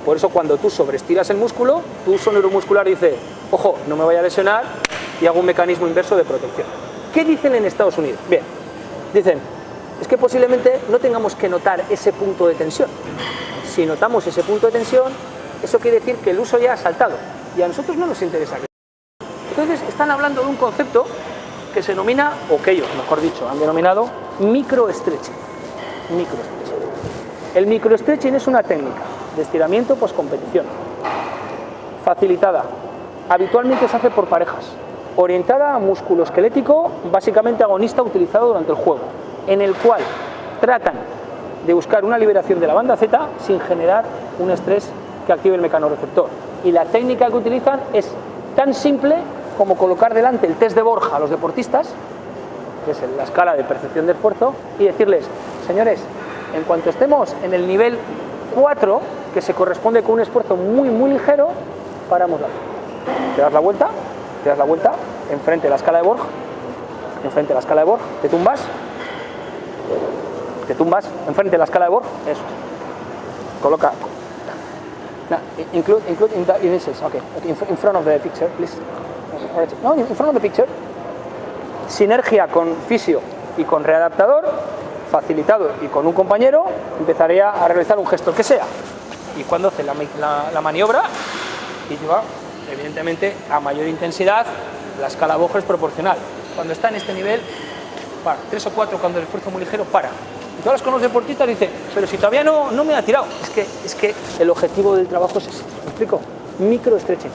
Por eso cuando tú sobreestiras el músculo, tu uso neuromuscular dice, ojo, no me vaya a lesionar, y hago un mecanismo inverso de protección. ¿Qué dicen en Estados Unidos? Bien, dicen, es que posiblemente no tengamos que notar ese punto de tensión. Si notamos ese punto de tensión, eso quiere decir que el uso ya ha saltado, y a nosotros no nos interesa. Entonces están hablando de un concepto que se denomina, o que ellos, mejor dicho, han denominado microestretching. El microestretching es una técnica de estiramiento post-competición, facilitada, habitualmente se hace por parejas, orientada a músculo esquelético, básicamente agonista, utilizado durante el juego, en el cual tratan de buscar una liberación de la banda Z sin generar un estrés que active el mecanorreceptor. Y la técnica que utilizan es tan simple como colocar delante el test de Borja a los deportistas, que es la escala de percepción de esfuerzo, y decirles, señores, en cuanto estemos en el nivel 4, que se corresponde con un esfuerzo muy ligero, paramos la. Te das la vuelta, enfrente de la escala de Borg, te tumbas, enfrente de la escala de Borg, eso. Coloca No, include in the initials. Okay. In front of the picture, please. Right. No, in front of the picture. Sinergia con fisio y con readaptador, facilitado y con un compañero, empezaría a realizar un gesto, el que sea. Y cuando hace la maniobra, y lleva, evidentemente, a mayor intensidad, la escala Bohr es proporcional. Cuando está en este nivel, para. 3 o 4 cuando el esfuerzo es muy ligero, para. Y todos los deportistas dicen, pero si todavía no me ha tirado. Es que el objetivo del trabajo es ese. ¿Me explico? Microestretching.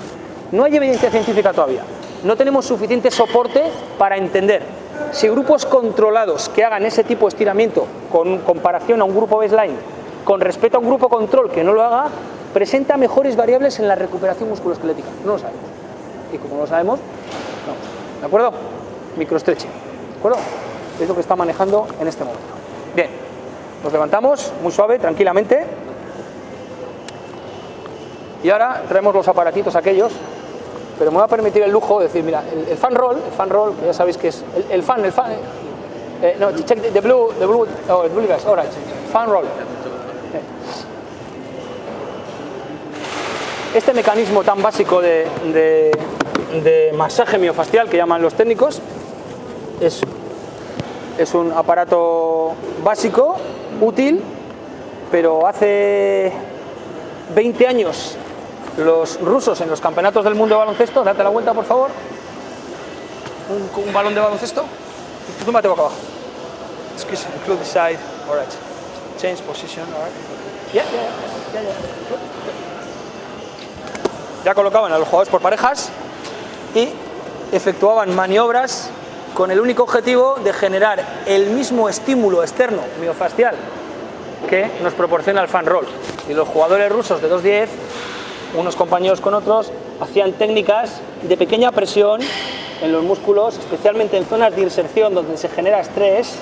No hay evidencia científica todavía. No tenemos suficiente soporte para entender si grupos controlados que hagan ese tipo de estiramiento con comparación a un grupo baseline con respecto a un grupo control que no lo haga, presenta mejores variables en la recuperación musculoesquelética. No lo sabemos. Y como no lo sabemos, no. ¿De acuerdo? Microestretching. ¿De acuerdo? Es lo que está manejando en este momento. Bien. Nos levantamos muy suave, tranquilamente. Y ahora traemos los aparatitos aquellos. Pero me voy a permitir el lujo de decir, mira, el fan roll, que ya sabéis que es el fan, no, check the blue glass, all right, fan roll. Este mecanismo tan básico de masaje miofascial que llaman los técnicos es un aparato básico, útil, pero hace 20 años los rusos en los campeonatos del mundo de baloncesto, date la vuelta por favor, un balón de baloncesto, túmbate boca abajo, excuse me, include the side, alright, change position, alright, yeah. Ya colocaban a los jugadores por parejas y efectuaban maniobras con el único objetivo de generar el mismo estímulo externo miofascial que nos proporciona el fan roll. Y los jugadores rusos de 2.10, unos compañeros con otros, hacían técnicas de pequeña presión en los músculos, especialmente en zonas de inserción donde se genera estrés,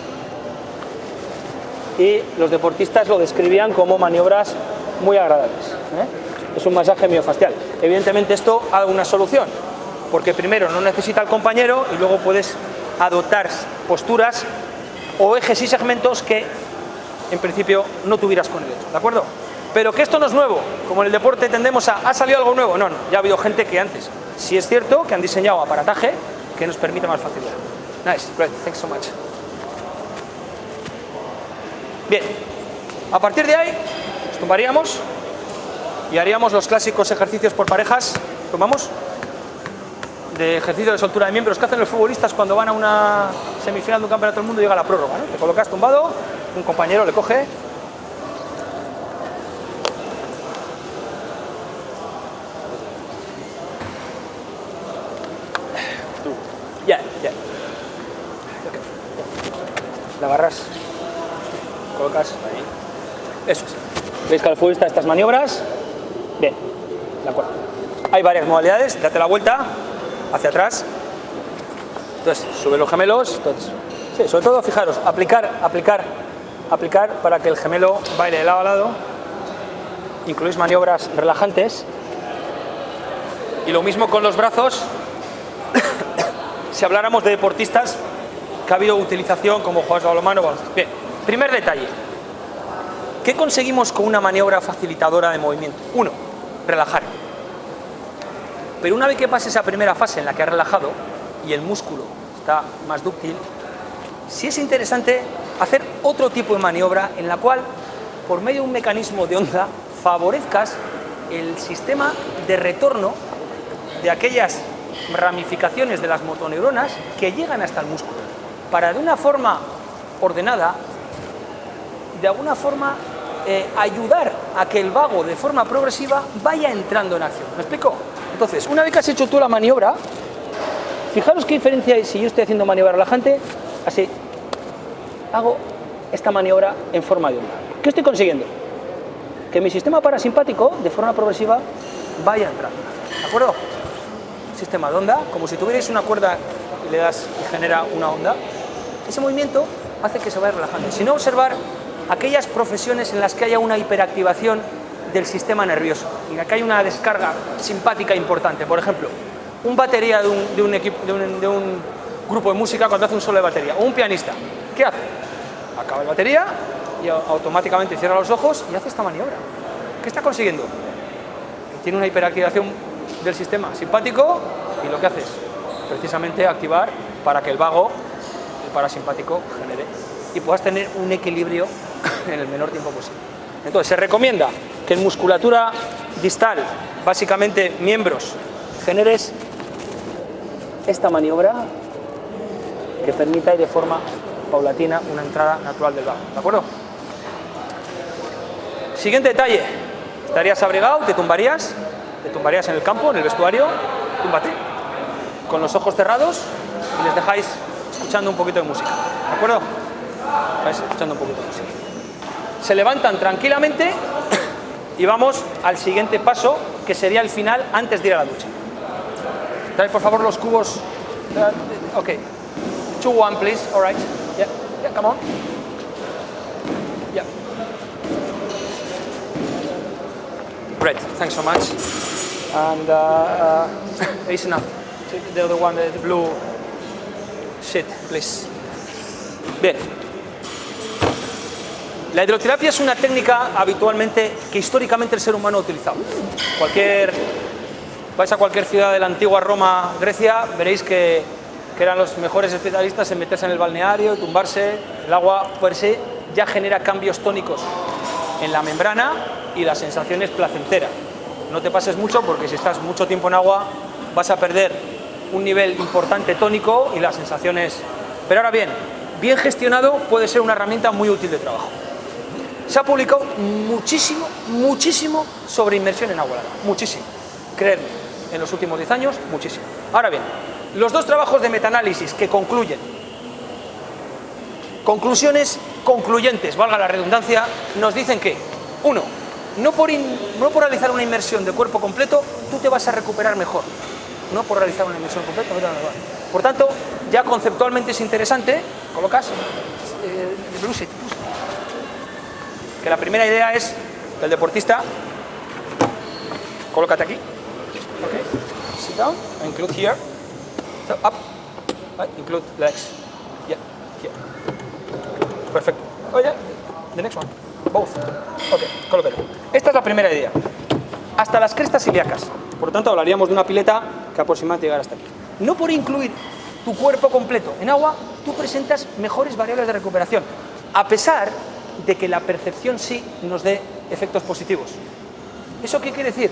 y los deportistas lo describían como maniobras muy agradables. Es un masaje miofascial. Evidentemente esto ha una solución, porque primero no necesita el compañero y luego puedes adoptar posturas o ejes y segmentos que en principio no tuvieras con el otro, ¿de acuerdo? Pero que esto no es nuevo, como en el deporte tendemos ¿ha salido algo nuevo? No, ya ha habido gente que antes, sí es cierto que han diseñado aparataje que nos permite más facilidad. Nice, great, thanks so much. Bien, a partir de ahí nos tumbaríamos y haríamos los clásicos ejercicios por parejas, tomamos, de ejercicio de soltura de miembros que hacen los futbolistas cuando van a una semifinal de un campeonato del mundo y llega la prórroga, ¿no? Te colocas tumbado, un compañero le coge. Ya. Okay. La agarras, colocas ahí. Eso es. ¿Veis que al futbolista estas maniobras? Bien, de acuerdo. Hay varias modalidades, date la vuelta hacia atrás. Entonces, sube los gemelos. Entonces, sí, sobre todo, fijaros, aplicar para que el gemelo baile de lado a lado. Incluís maniobras relajantes. Y lo mismo con los brazos. Si habláramos de deportistas que ha habido utilización como jugadores de balonmano. Bien, primer detalle. ¿Qué conseguimos con una maniobra facilitadora de movimiento? Uno, relajar. Pero una vez que pase esa primera fase en la que ha relajado y el músculo está más dúctil, sí es interesante hacer otro tipo de maniobra en la cual, por medio de un mecanismo de onda, favorezcas el sistema de retorno de aquellas ramificaciones de las motoneuronas que llegan hasta el músculo, para de una forma ordenada, de alguna forma ayudar a que el vago de forma progresiva vaya entrando en acción. ¿Me explico? Entonces, una vez que has hecho tú la maniobra, fijaros qué diferencia hay si yo estoy haciendo maniobra relajante, así, hago esta maniobra en forma de onda. ¿Qué estoy consiguiendo? Que mi sistema parasimpático, de forma progresiva, vaya entrando. ¿De acuerdo? Sistema de onda, como si tuvierais una cuerda y le das y genera una onda. Ese movimiento hace que se vaya relajando. Si no, observar aquellas profesiones en las que haya una hiperactivación del sistema nervioso y en la que hay una descarga simpática importante. Por ejemplo, un batería de un grupo de música cuando hace un solo de batería, o un pianista, ¿qué hace? Acaba la batería y automáticamente cierra los ojos y hace esta maniobra. ¿Qué está consiguiendo? tiene una hiperactivación del sistema simpático y lo que hace es precisamente activar para que el vago, el parasimpático, genere y puedas tener un equilibrio en el menor tiempo posible. Entonces, se recomienda que en musculatura distal, básicamente miembros, generes esta maniobra que permita ir de forma paulatina una entrada natural del vago, ¿de acuerdo? Siguiente detalle, estarías abrigado, te tumbarías en el campo, en el vestuario, túmbate, con los ojos cerrados y les dejáis escuchando un poquito de música, ¿de acuerdo? Vais escuchando un poquito de música. Se levantan tranquilamente y vamos al siguiente paso, que sería el final antes de ir a la ducha. Trae por favor los cubos. Ok. 2, 1, please. All right. Yeah, yeah, come on. Yeah. Great. Thanks so much. And it's enough. The other one, the blue sheet, please. Bien. La hidroterapia es una técnica habitualmente que históricamente el ser humano ha utilizado. Vais a cualquier ciudad de la antigua Roma, Grecia, veréis que eran los mejores especialistas en meterse en el balneario, tumbarse. El agua per se ya genera cambios tónicos en la membrana y la sensación es placentera. No te pases mucho porque si estás mucho tiempo en agua vas a perder un nivel importante tónico y la sensación es... Pero ahora bien gestionado puede ser una herramienta muy útil de trabajo. Se ha publicado muchísimo sobre inmersión en agua helada, muchísimo, creedme, en los últimos 10 años, muchísimo. Ahora bien, los dos trabajos de metaanálisis que concluyen, conclusiones concluyentes, valga la redundancia, nos dicen que, uno, no por realizar una inmersión de cuerpo completo, tú te vas a recuperar mejor. No por realizar una inmersión completa, no te vas a recuperar. Por tanto, ya conceptualmente es interesante, colocas el blue sheet. Que la primera idea es que el deportista, colócate aquí, okay, sit down, include here, so up, right, include legs, yeah, here, perfecto, oh yeah, the next one, both, okay, colócalo. Esta es la primera idea, hasta las crestas ilíacas, por lo tanto hablaríamos de una pileta que aproximadamente llegará hasta aquí. No por incluir tu cuerpo completo en agua, tú presentas mejores variables de recuperación, a pesar de que la percepción sí nos dé efectos positivos. ¿Eso qué quiere decir?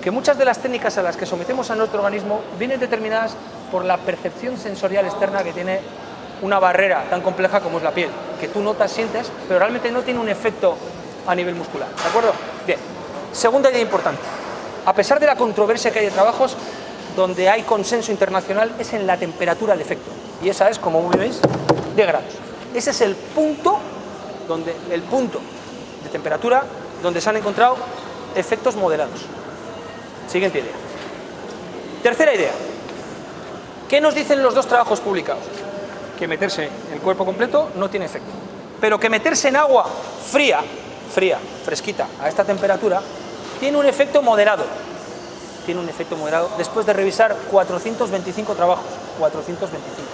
Que muchas de las técnicas a las que sometemos a nuestro organismo vienen determinadas por la percepción sensorial externa que tiene una barrera tan compleja como es la piel, que tú notas, sientes, pero realmente no tiene un efecto a nivel muscular, ¿de acuerdo? Bien, segunda idea importante. A pesar de la controversia que hay de trabajos, donde hay consenso internacional es en la temperatura del efecto, y esa es, como veis, 10 grados. Ese es el punto de temperatura donde se han encontrado efectos modelados. Siguiente idea. Tercera idea. ¿Qué nos dicen los dos trabajos publicados? Que meterse en el cuerpo completo no tiene efecto, pero que meterse en agua fría, fresquita, a esta temperatura, tiene un efecto moderado. Tiene un efecto moderado después de revisar 425 trabajos. 425.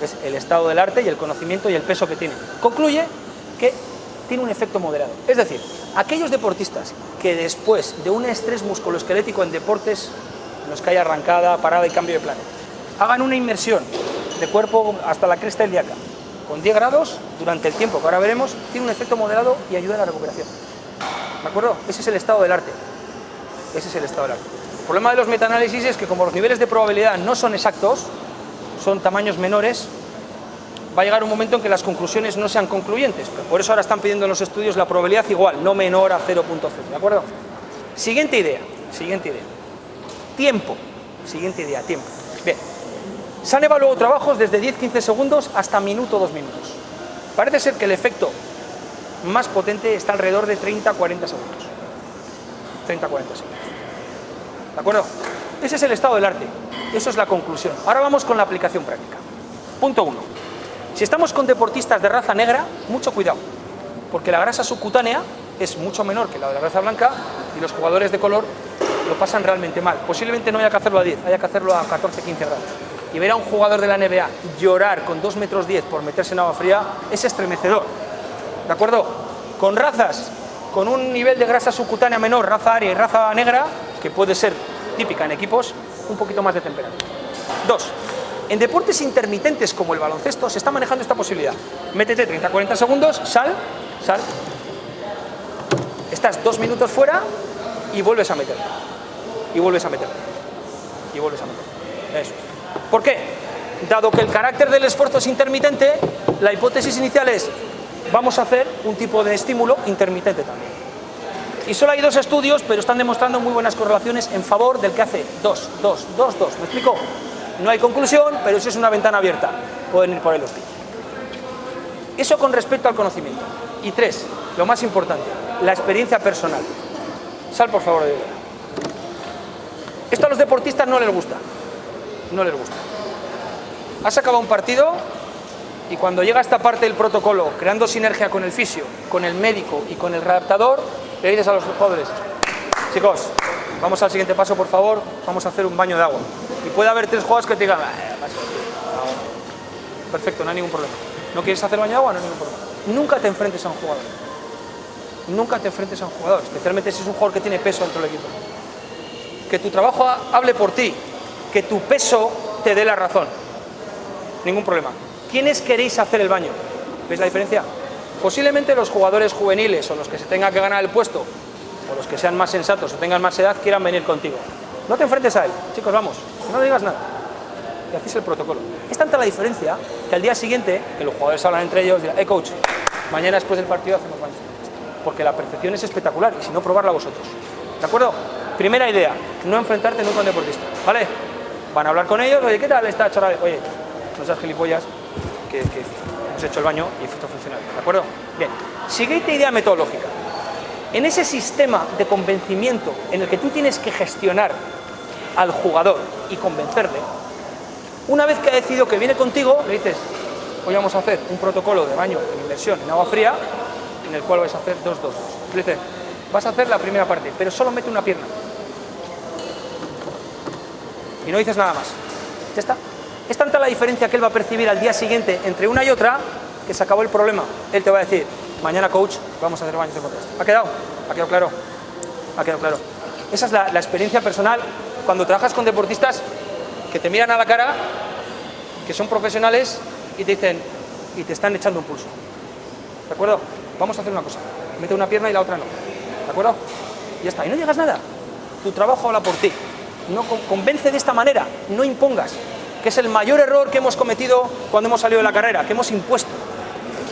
Es el estado del arte y el conocimiento y el peso que tiene. Concluye que tiene un efecto moderado. Es decir, aquellos deportistas que después de un estrés musculoesquelético en deportes en los que hay arrancada, parada y cambio de plano, hagan una inmersión de cuerpo hasta la cresta ilíaca con 10 grados durante el tiempo que ahora veremos, tiene un efecto moderado y ayuda a la recuperación. ¿De acuerdo? Ese es el estado del arte. Ese es el estado del arte. El problema de los metaanálisis es que como los niveles de probabilidad no son exactos, son tamaños menores, va a llegar un momento en que las conclusiones no sean concluyentes. Por eso ahora están pidiendo en los estudios la probabilidad igual, no menor a 0.0. ¿De acuerdo? Siguiente idea. Tiempo. Siguiente idea, tiempo. Bien. Se han evaluado trabajos desde 10-15 segundos hasta minuto, 2 minutos. Parece ser que el efecto más potente está alrededor de 30-40 segundos. 30-40 segundos. ¿De acuerdo? Ese es el estado del arte. Eso es la conclusión. Ahora vamos con la aplicación práctica. Punto 1. Si estamos con deportistas de raza negra, mucho cuidado, porque la grasa subcutánea es mucho menor que la de la raza blanca y los jugadores de color lo pasan realmente mal. Posiblemente no haya que hacerlo a 10, haya que hacerlo a 14-15 grados. Y ver a un jugador de la NBA llorar con 2,10 metros por meterse en agua fría es estremecedor. ¿De acuerdo? Con razas con un nivel de grasa subcutánea menor, raza aria y raza negra, que puede ser típica en equipos, un poquito más de temperatura. 2. En deportes intermitentes como el baloncesto se está manejando esta posibilidad. Métete 30-40 segundos, sal, estás 2 minutos fuera y vuelves a meterte. Y vuelves a meterte. Y vuelves a meterte. Eso. ¿Por qué? Dado que el carácter del esfuerzo es intermitente, la hipótesis inicial es: vamos a hacer un tipo de estímulo intermitente también. Y solo hay 2 estudios, pero están demostrando muy buenas correlaciones en favor del que hace 2. ¿Me explico? No hay conclusión, pero eso es una ventana abierta. Pueden ir por ahí los tips. Eso con respecto al conocimiento. Y 3, lo más importante, la experiencia personal. Sal, por favor, de ahí. Esto a los deportistas no les gusta. No les gusta. Has acabado un partido y cuando llega esta parte del protocolo, creando sinergia con el fisio, con el médico y con el readaptador, le dices a los jugadores: chicos, vamos al siguiente paso, por favor, vamos a hacer un baño de agua. Y puede haber 3 jugadores que te digan: perfecto, no hay ningún problema. ¿No quieres hacer baño de agua? No hay ningún problema. Nunca te enfrentes a un jugador. Nunca te enfrentes a un jugador, especialmente si es un jugador que tiene peso dentro del equipo. Que tu trabajo hable por ti, que tu peso te dé la razón. Ningún problema. ¿Quiénes queréis hacer el baño? ¿Veis la diferencia? Posiblemente los jugadores juveniles o los que se tengan que ganar el puesto, o los que sean más sensatos o tengan más edad, quieran venir contigo. No te enfrentes a él. Chicos, vamos, no digas nada. Y hacéis el protocolo. Es tanta la diferencia que al día siguiente, que los jugadores hablan entre ellos, dirán: coach, mañana después del partido hacemos baño. Porque la percepción es espectacular, y si no, probarla vosotros. ¿De acuerdo? Primera idea, no enfrentarte nunca a un deportista, ¿vale? Van a hablar con ellos: oye, ¿qué tal esta chorrada? Oye, no seas gilipollas, que hemos hecho el baño y esto funciona, ¿de acuerdo? Bien, siguiente idea metodológica. En ese sistema de convencimiento en el que tú tienes que gestionar al jugador y convencerle, una vez que ha decidido que viene contigo, le dices: hoy vamos a hacer un protocolo de baño en inmersión en agua fría, en el cual vais a hacer 2-2-2. Le dices: vas a hacer la primera parte, pero solo mete una pierna. Y no dices nada más. Ya está. Es tanta la diferencia que él va a percibir al día siguiente entre una y otra, que se acabó el problema. Él te va a decir: mañana, coach, vamos a hacer baños de contraste. ¿Ha quedado? ¿Ha quedado claro? ¿Ha quedado claro? Esa es la experiencia personal cuando trabajas con deportistas que te miran a la cara, que son profesionales y te dicen, y te están echando un pulso. ¿De acuerdo? Vamos a hacer una cosa. Mete una pierna y la otra no. ¿De acuerdo? Y ya está. Y no digas nada. Tu trabajo habla por ti. No convence de esta manera. No impongas. Que es el mayor error que hemos cometido cuando hemos salido de la carrera, que hemos impuesto.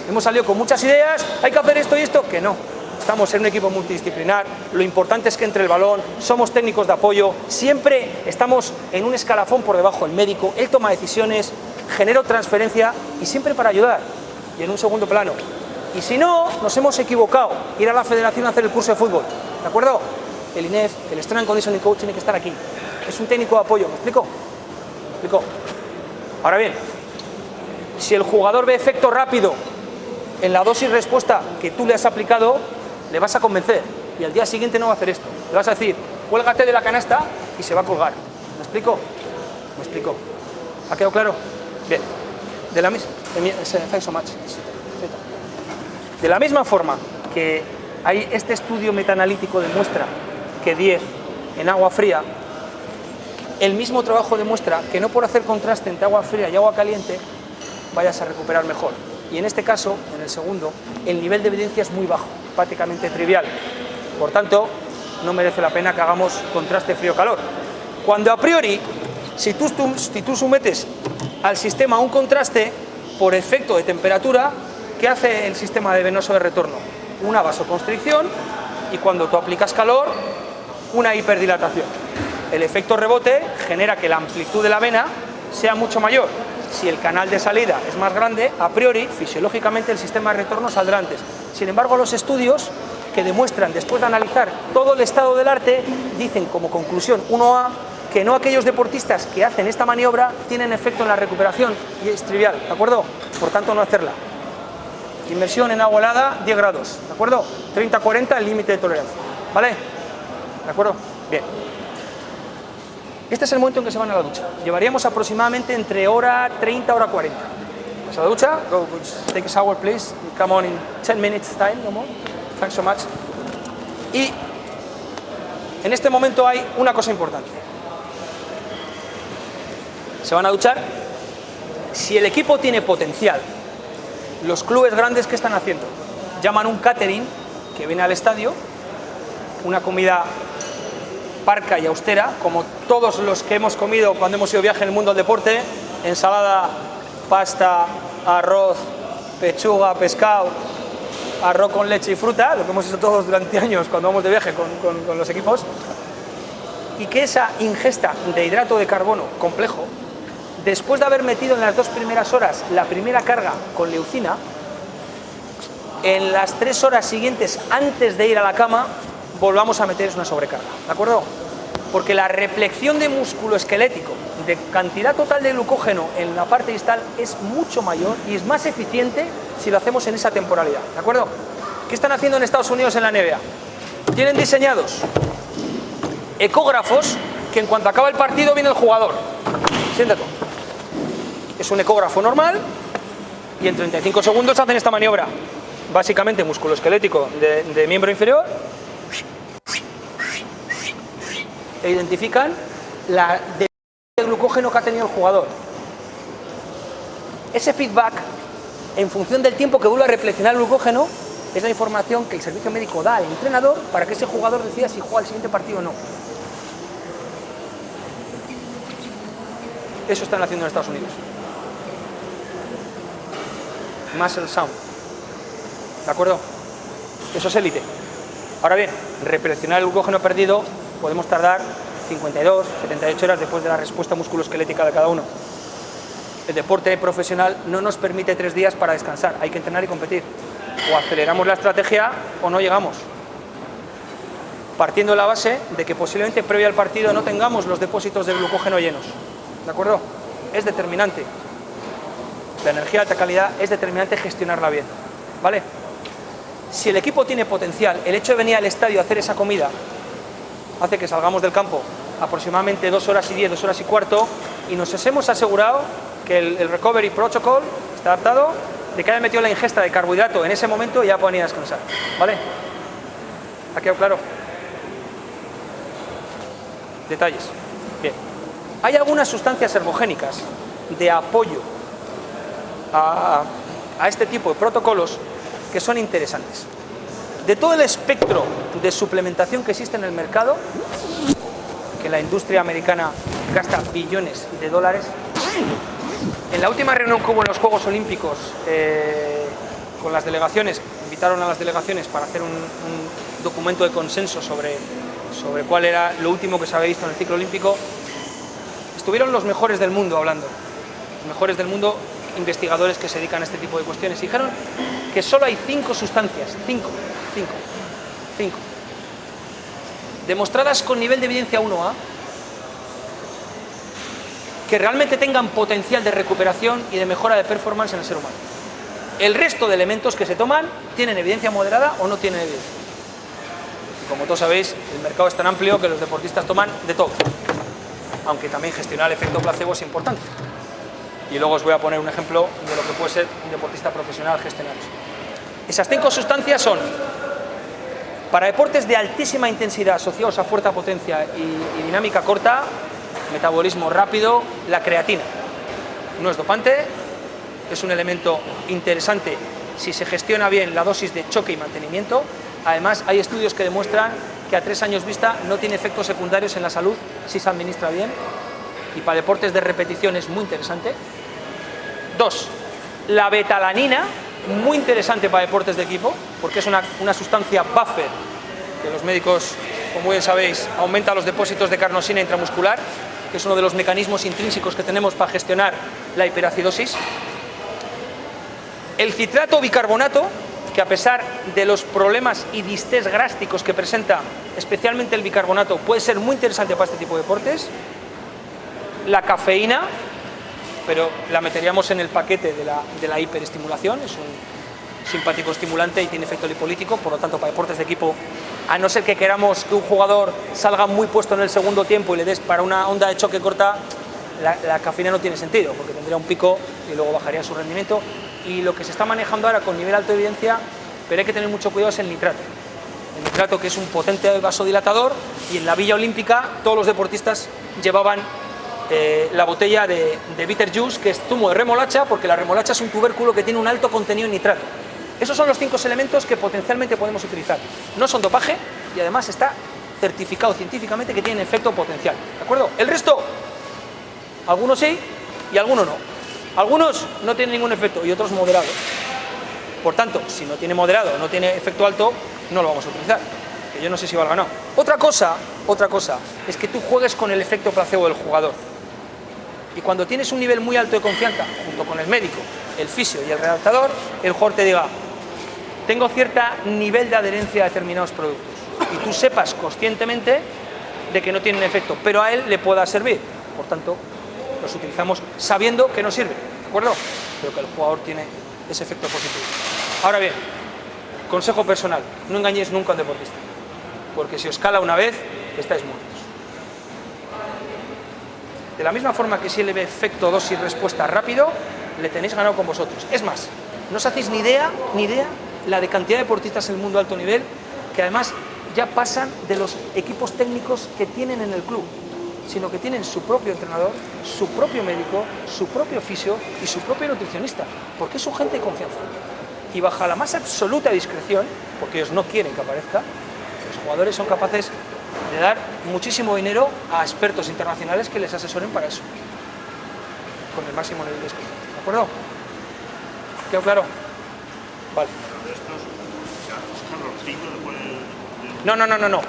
Hemos salido con muchas ideas, hay que hacer esto y esto, que no. Estamos en un equipo multidisciplinar, lo importante es que entre el balón, somos técnicos de apoyo, siempre estamos en un escalafón por debajo del médico, él toma decisiones, genera transferencia y siempre para ayudar, y en un segundo plano. Y si no, nos hemos equivocado, ir a la federación a hacer el curso de fútbol, ¿de acuerdo? El INEF, el Strength and Conditioning Coach, tiene que estar aquí. Es un técnico de apoyo, ¿me explico? ¿Me explico? Ahora bien, si el jugador ve efecto rápido en la dosis respuesta que tú le has aplicado, le vas a convencer y al día siguiente no va a hacer esto. Le vas a decir: cuélgate de la canasta, y se va a colgar. ¿Me explico? ¿Me explico? ¿Ha quedado claro? Bien. De la misma forma que hay este estudio metaanalítico demuestra que 10 en agua fría, el mismo trabajo demuestra que no por hacer contraste entre agua fría y agua caliente vayas a recuperar mejor. Y en este caso, en el segundo, el nivel de evidencia es muy bajo, prácticamente trivial. Por tanto, no merece la pena que hagamos contraste frío-calor. Cuando a priori, si tú sometes al sistema un contraste por efecto de temperatura, ¿qué hace el sistema de venoso de retorno? Una vasoconstricción, y cuando tú aplicas calor, una hiperdilatación. El efecto rebote genera que la amplitud de la vena sea mucho mayor. Si el canal de salida es más grande, a priori, fisiológicamente, el sistema de retorno saldrá antes. Sin embargo, los estudios que demuestran, después de analizar todo el estado del arte, dicen como conclusión 1A, que no aquellos deportistas que hacen esta maniobra tienen efecto en la recuperación, y es trivial, ¿de acuerdo? Por tanto, no hacerla. Inmersión en agua helada, 10 grados, ¿de acuerdo? 30-40, el límite de tolerancia, ¿vale? ¿De acuerdo? Bien. Este es el momento en que se van a la ducha. Llevaríamos aproximadamente entre hora 30 y hora 40. Vas a la ducha, go, take a shower please, come on in 10 minutes time, no more. Thanks so much. Y en este momento hay una cosa importante. Se van a duchar. Si el equipo tiene potencial, los clubes grandes, ¿qué están haciendo? Llaman un catering que viene al estadio, una comida parca y austera, como todos los que hemos comido cuando hemos ido de viaje en el mundo del deporte: ensalada, pasta, arroz, pechuga, pescado, arroz con leche y fruta, lo que hemos hecho todos durante años cuando vamos de viaje con los equipos, y que esa ingesta de hidrato de carbono complejo, después de haber metido en las 2 primeras horas la primera carga con leucina, en las 3 horas siguientes, antes de ir a la cama, volvamos a meter una sobrecarga, ¿de acuerdo? Porque la repleción de músculo esquelético, de cantidad total de glucógeno en la parte distal, es mucho mayor y es más eficiente si lo hacemos en esa temporalidad, ¿de acuerdo? ¿Qué están haciendo en Estados Unidos en la NBA? Tienen diseñados ecógrafos que en cuanto acaba el partido viene el jugador. Siéntate. Es un ecógrafo normal y en 35 segundos hacen esta maniobra. Básicamente músculo esquelético de miembro inferior, e identifican la de glucógeno que ha tenido el jugador. Ese feedback, en función del tiempo que vuelve a reflexionar el glucógeno, es la información que el servicio médico da al entrenador para que ese jugador decida si juega el siguiente partido o no. Eso están haciendo en Estados Unidos. Muscle Sound. ¿De acuerdo? Eso es élite. Ahora bien, reflexionar el glucógeno perdido podemos tardar 52, 78 horas después de la respuesta musculoesquelética de cada uno. El deporte profesional no nos permite 3 días para descansar, hay que entrenar y competir. O aceleramos la estrategia o no llegamos. Partiendo de la base de que posiblemente previo al partido no tengamos los depósitos de glucógeno llenos. ¿De acuerdo? Es determinante. La energía de alta calidad es determinante gestionarla bien. ¿Vale? Si el equipo tiene potencial, el hecho de venir al estadio a hacer esa comida hace que salgamos del campo aproximadamente 2 horas y 10, 2 horas y cuarto, y nos hemos asegurado que el Recovery Protocol está adaptado, de que haya metido la ingesta de carbohidrato en ese momento y ya puedan ir a descansar. ¿Vale? ¿Ha quedado claro? Detalles. Bien. Hay algunas sustancias ergogénicas de apoyo a este tipo de protocolos que son interesantes. De todo el espectro de suplementación que existe en el mercado, que la industria americana gasta billones de dólares, en la última reunión que hubo en los Juegos Olímpicos con las delegaciones, invitaron a las delegaciones para hacer un documento de consenso sobre cuál era lo último que se había visto en el ciclo olímpico. Estuvieron los mejores del mundo hablando, los mejores del mundo, investigadores que se dedican a este tipo de cuestiones, y dijeron que solo hay 5 sustancias, 5, demostradas con nivel de evidencia 1A, que realmente tengan potencial de recuperación y de mejora de performance en el ser humano. El resto de elementos que se toman tienen evidencia moderada o no tienen evidencia. Y como todos sabéis, el mercado es tan amplio que los deportistas toman de todo, aunque también gestionar el efecto placebo es importante. Y luego os voy a poner un ejemplo de lo que puede ser un deportista profesional gestionar eso. Esas 5 sustancias son, para deportes de altísima intensidad asociados a fuerza potencia y dinámica corta, metabolismo rápido, la creatina. No es dopante, es un elemento interesante si se gestiona bien la dosis de choque y mantenimiento. Además, hay estudios que demuestran que a 3 años vista no tiene efectos secundarios en la salud si se administra bien, y para deportes de repetición es muy interesante. 2. La betalanina, muy interesante para deportes de equipo, porque es una sustancia buffer que los médicos, como bien sabéis, aumenta los depósitos de carnosina intramuscular, que es uno de los mecanismos intrínsecos que tenemos para gestionar la hiperacidosis. El citrato bicarbonato, que a pesar de los problemas y distrés grásticos que presenta, especialmente el bicarbonato, puede ser muy interesante para este tipo de deportes. La cafeína, pero la meteríamos en el paquete de la hiperestimulación, es un simpático estimulante y tiene efecto lipolítico, por lo tanto para deportes de equipo, a no ser que queramos que un jugador salga muy puesto en el segundo tiempo y le des para una onda de choque corta, la cafeína no tiene sentido, porque tendría un pico y luego bajaría su rendimiento. Y lo que se está manejando ahora con nivel alto de evidencia, pero hay que tener mucho cuidado, es el nitrato. El nitrato, que es un potente vasodilatador, y en la Villa Olímpica todos los deportistas llevaban la botella de bitter juice, que es zumo de remolacha, porque la remolacha es un tubérculo que tiene un alto contenido en nitrato. Esos son los 5 elementos que potencialmente podemos utilizar. No son dopaje y además está certificado científicamente que tienen efecto potencial. ¿De acuerdo? El resto, algunos sí y algunos no. Algunos no tienen ningún efecto y otros moderados. Por tanto, si no tiene moderado, no tiene efecto alto, no lo vamos a utilizar. Que yo no sé si valga o no. Otra cosa es que tú juegues con el efecto placebo del jugador. Y cuando tienes un nivel muy alto de confianza, junto con el médico, el fisio y el redactador, el jugador te diga: tengo cierto nivel de adherencia a determinados productos. Y tú sepas conscientemente de que no tienen efecto, pero a él le pueda servir. Por tanto, los utilizamos sabiendo que no sirve, ¿de acuerdo? Pero que el jugador tiene ese efecto positivo. Ahora bien, consejo personal: no engañéis nunca a un deportista, porque si os cala una vez, estáis muertos. De la misma forma que si él le ve efecto dosis respuesta rápido, le tenéis ganado con vosotros. Es más, no os hacéis ni idea la de cantidad de deportistas en el mundo de alto nivel que además ya pasan de los equipos técnicos que tienen en el club, sino que tienen su propio entrenador, su propio médico, su propio fisio y su propio nutricionista, porque es su gente de confianza. Y bajo la más absoluta discreción, porque ellos no quieren que aparezca, los jugadores son capaces de dar muchísimo dinero a expertos internacionales que les asesoren para eso, con el máximo nivel de discreción. ¿De acuerdo? ¿Quedó claro? Vale. No.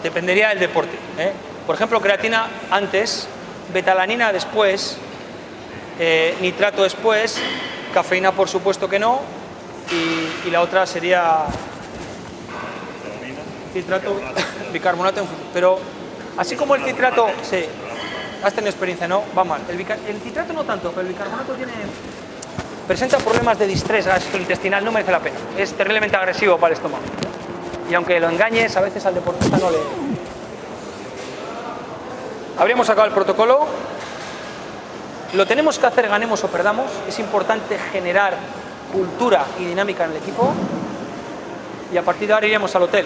Dependería del deporte, ¿eh? Por ejemplo, creatina antes, betalanina después, nitrato después, cafeína por supuesto que no, y la otra sería citrato, bicarbonato, pero así como el citrato, sí, has tenido experiencia, ¿no? Va mal. El citrato no tanto, pero el bicarbonato presenta problemas de distrés gastrointestinal, no merece la pena. Es terriblemente agresivo para el estómago. Y aunque lo engañes, a veces al deportista no le... Habríamos acabado el protocolo. Lo tenemos que hacer, ganemos o perdamos. Es importante generar cultura y dinámica en el equipo. Y a partir de ahora iríamos al hotel.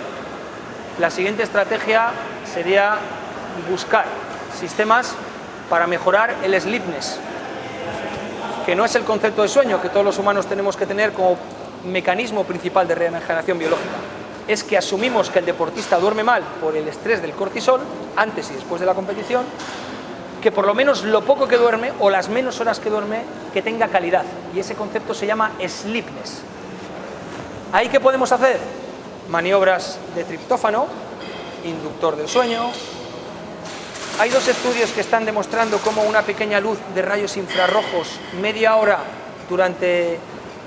La siguiente estrategia sería buscar sistemas para mejorar el sleepness, que no es el concepto de sueño que todos los humanos tenemos que tener como mecanismo principal de regeneración biológica. Es que asumimos que el deportista duerme mal por el estrés del cortisol, antes y después de la competición, que por lo menos lo poco que duerme o las menos horas que duerme, que tenga calidad. Y ese concepto se llama sleepness. ¿Ahí qué podemos hacer? Maniobras de triptófano, inductor del sueño. Hay 2 estudios que están demostrando cómo una pequeña luz de rayos infrarrojos, media hora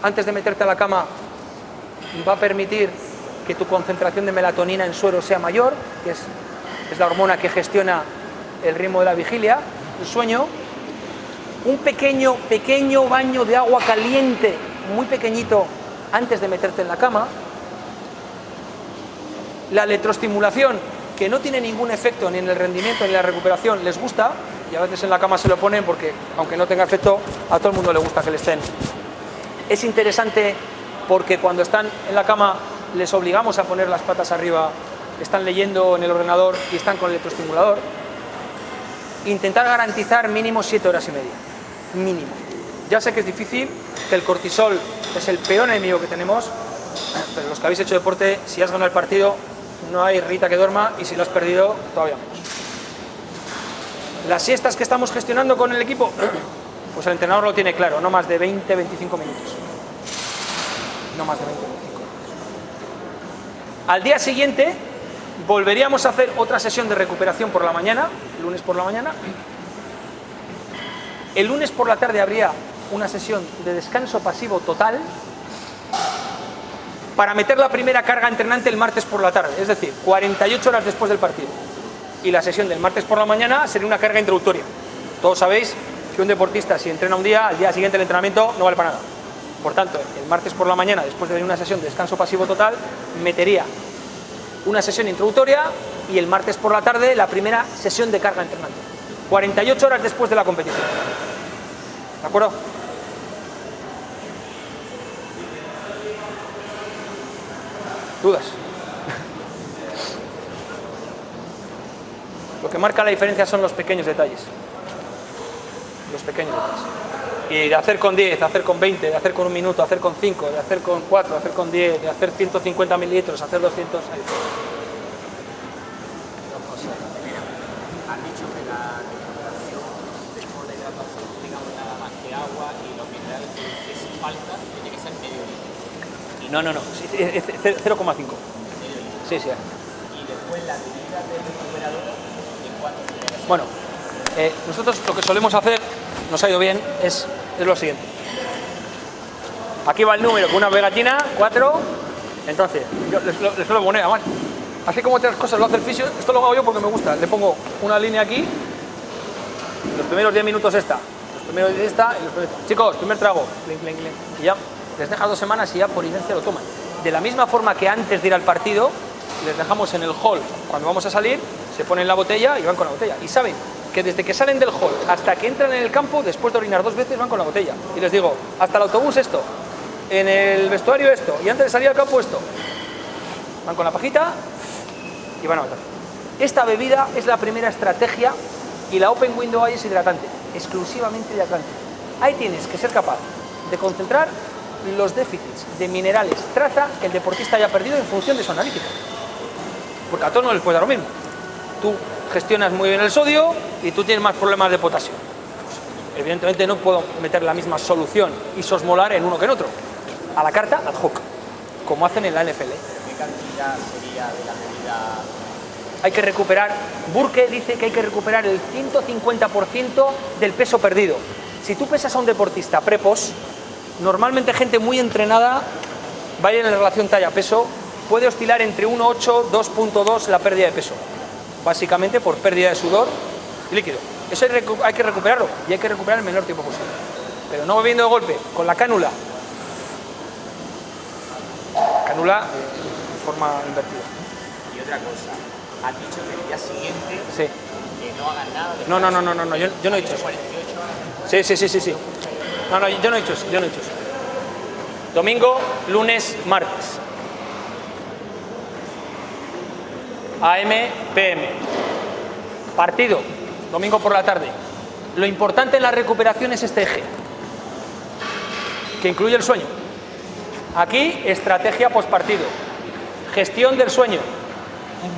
antes de meterte a la cama, va a permitir que tu concentración de melatonina en suero sea mayor, que es la hormona que gestiona el ritmo de la vigilia, el sueño. Un pequeño baño de agua caliente, muy pequeñito, antes de meterte en la cama. La electroestimulación, que no tiene ningún efecto ni en el rendimiento ni en la recuperación, les gusta, y a veces en la cama se lo ponen porque, aunque no tenga efecto, a todo el mundo le gusta que le estén. Es interesante porque cuando están en la cama les obligamos a poner las patas arriba, están leyendo en el ordenador y están con el electroestimulador. Intentar garantizar mínimo 7 horas y media, mínimo. Ya sé que es difícil, que el cortisol es el peor enemigo que tenemos, pero los que habéis hecho deporte, si has ganado el partido, no hay rita que duerma, y si lo has perdido, todavía menos. Las siestas que estamos gestionando con el equipo, pues el entrenador lo tiene claro, no más de 20-25 minutos. No más de 20-25 minutos. Al día siguiente volveríamos a hacer otra sesión de recuperación por la mañana, lunes por la mañana. El lunes por la tarde habría una sesión de descanso pasivo total para meter la primera carga entrenante el martes por la tarde, es decir, 48 horas después del partido. Y la sesión del martes por la mañana sería una carga introductoria. Todos sabéis que un deportista, si entrena un día, al día siguiente el entrenamiento no vale para nada. Por tanto, el martes por la mañana, después de venir una sesión de descanso pasivo total, metería una sesión introductoria y el martes por la tarde la primera sesión de carga entrenante. 48 horas después de la competición. ¿De acuerdo? ¿Dudas? Lo que marca la diferencia son los pequeños detalles. Los pequeños detalles. Y de hacer con 10, de hacer con 20, de hacer con 1 minuto, de hacer con 5, de hacer con 4, de hacer con 10, de hacer 150 mililitros, hacer 200... Has dicho que la recuperación después de hidratación no tengamos nada más que agua y los minerales que si falta tiene que ser medio litro. No, 0,5. Sí. Y después la medida del recuperador, ¿de cuánto tiene que ser? Bueno, nosotros lo que solemos hacer, nos ha ido bien, es lo siguiente. Aquí va el número con una pegatina, 4. Entonces, yo les suelo poner, además, así como otras cosas lo hace el fisio, esto lo hago yo porque me gusta. Le pongo una línea aquí, los primeros 10 minutos esta, los primeros 10 esta, y los primeros... Chicos, primer trago, y ya les dejas 2 semanas y ya por inercia lo toman. De la misma forma que antes de ir al partido, les dejamos en el hall, cuando vamos a salir, se ponen la botella y van con la botella. Y saben que desde que salen del hall hasta que entran en el campo, después de orinar 2 veces, van con la botella. Y les digo, hasta el autobús esto, en el vestuario esto, y antes de salir al campo esto. Van con la pajita y van a matar. Esta bebida es la primera estrategia y la Open Window Eye es hidratante, exclusivamente hidratante. Ahí tienes que ser capaz de concentrar los déficits de minerales, traza que el deportista haya perdido en función de su analítica. Porque a todos no les puede dar lo mismo. Tú gestionas muy bien el sodio y tú tienes más problemas de potasio. Pues, evidentemente no puedo meter la misma solución isosmolar en uno que en otro. A la carta, ad hoc, como hacen en la NFL. ¿Qué cantidad sería de la medida? Hay que recuperar, Burke dice que hay que recuperar el 150% del peso perdido. Si tú pesas a un deportista prepos, normalmente gente muy entrenada, va a ir en la relación talla-peso, puede oscilar entre 1,8 2,2 la pérdida de peso. Básicamente por pérdida de sudor y líquido. Eso hay que recuperarlo y hay que recuperar el menor tiempo posible. Pero no bebiendo de golpe, con la cánula. Cánula de forma invertida. Y otra cosa, has dicho que el día siguiente Sí. que no hagan nada. No, yo no he dicho eso. 48 horas. Sí. No, yo no he dicho eso, Domingo, lunes, martes. AM, PM. Partido, domingo por la tarde. Lo importante en la recuperación es este eje, que incluye el sueño. Aquí, estrategia postpartido. Gestión del sueño.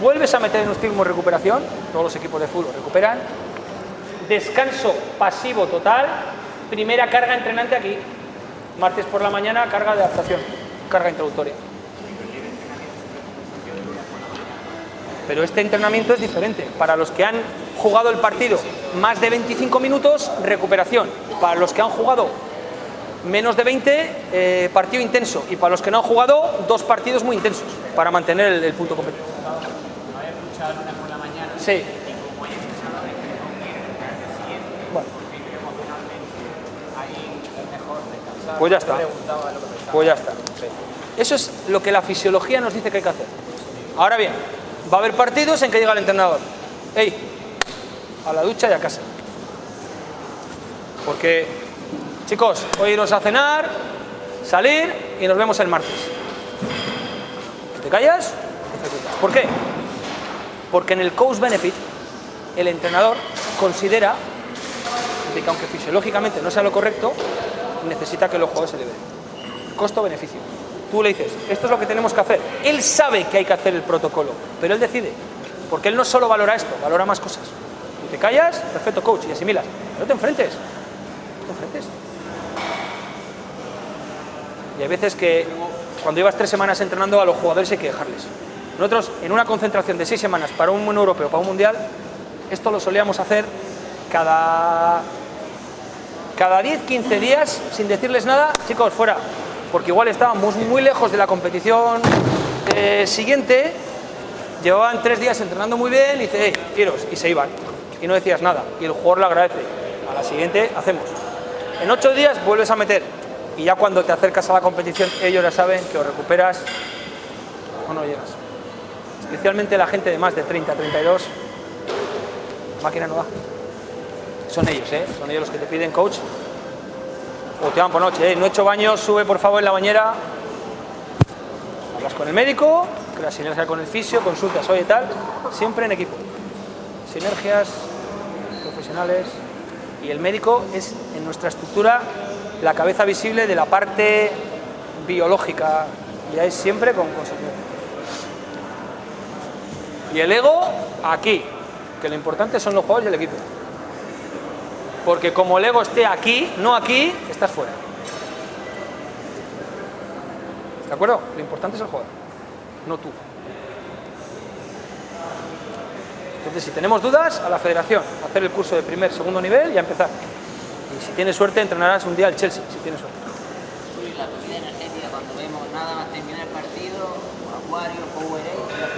Vuelves a meter en un ritmo de recuperación, todos los equipos de fútbol recuperan. Descanso pasivo total. Primera carga entrenante aquí. Martes por la mañana, carga de adaptación, carga introductoria. Pero este entrenamiento es diferente. Para los que han jugado el partido más de 25 minutos, recuperación. Para los que han jugado menos de 20, partido intenso. Y para los que no han jugado, 2 partidos muy intensos para mantener el punto competitivo. No había escuchado lunes por la mañana. Sí. Y como he escuchado de que no quieren el día siguiente, Bueno. porque emocionalmente ahí es mejor descansar. Pues ya está. Preguntaba lo que pensaba. Pues ya está. Eso es lo que la fisiología nos dice que hay que hacer. Ahora bien, va a haber partidos en que llega el entrenador. ¡Ey! A la ducha y a casa. Porque, chicos, hoy iros a cenar, salir y nos vemos el martes. ¿Te callas? ¿Por qué? Porque en el coach benefit, el entrenador considera de que aunque fisiológicamente no sea lo correcto, necesita que los jugadores se liberen. Costo-beneficio. Tú le dices, esto es lo que tenemos que hacer. Él sabe que hay que hacer el protocolo, pero él decide. Porque él no solo valora esto, valora más cosas. Tú te callas, perfecto coach, y asimilas. No te enfrentes. No te enfrentes. Y hay veces que cuando llevas 3 semanas entrenando a los jugadores hay que dejarles. Nosotros en una concentración de 6 semanas para un europeo, para un mundial, esto lo solíamos hacer cada 10-15 días sin decirles nada, chicos, fuera. Porque igual estábamos muy lejos de la competición siguiente, llevaban 3 días entrenando muy bien y dice, iros, y se iban. Y no decías nada. Y el jugador le agradece. A la siguiente hacemos. En 8 días vuelves a meter. Y ya cuando te acercas a la competición, ellos ya saben que o recuperas o no llegas. Especialmente la gente de más de 30, 32, máquina no da. Son ellos, son ellos los que te piden coach. O te van por noche, no he hecho baño, sube por favor en la bañera. Hablas con el médico, que la sinergia con el fisio, consultas, oye tal, siempre en equipo. sinergias profesionales, y el médico es en nuestra estructura la cabeza visible de la parte biológica, y es siempre con consecuencia. Y el ego aquí, que lo importante son los jugadores y el equipo. Porque como el ego esté aquí, no aquí, estás fuera. ¿De acuerdo? Lo importante es el jugador, no tú. Entonces, si tenemos dudas, a la federación, hacer el curso de primer, segundo nivel y a empezar. Y si tienes suerte, entrenarás un día al Chelsea, si tienes suerte. Y la comida energética, cuando vemos nada más terminar el partido, Acuario, Powerade.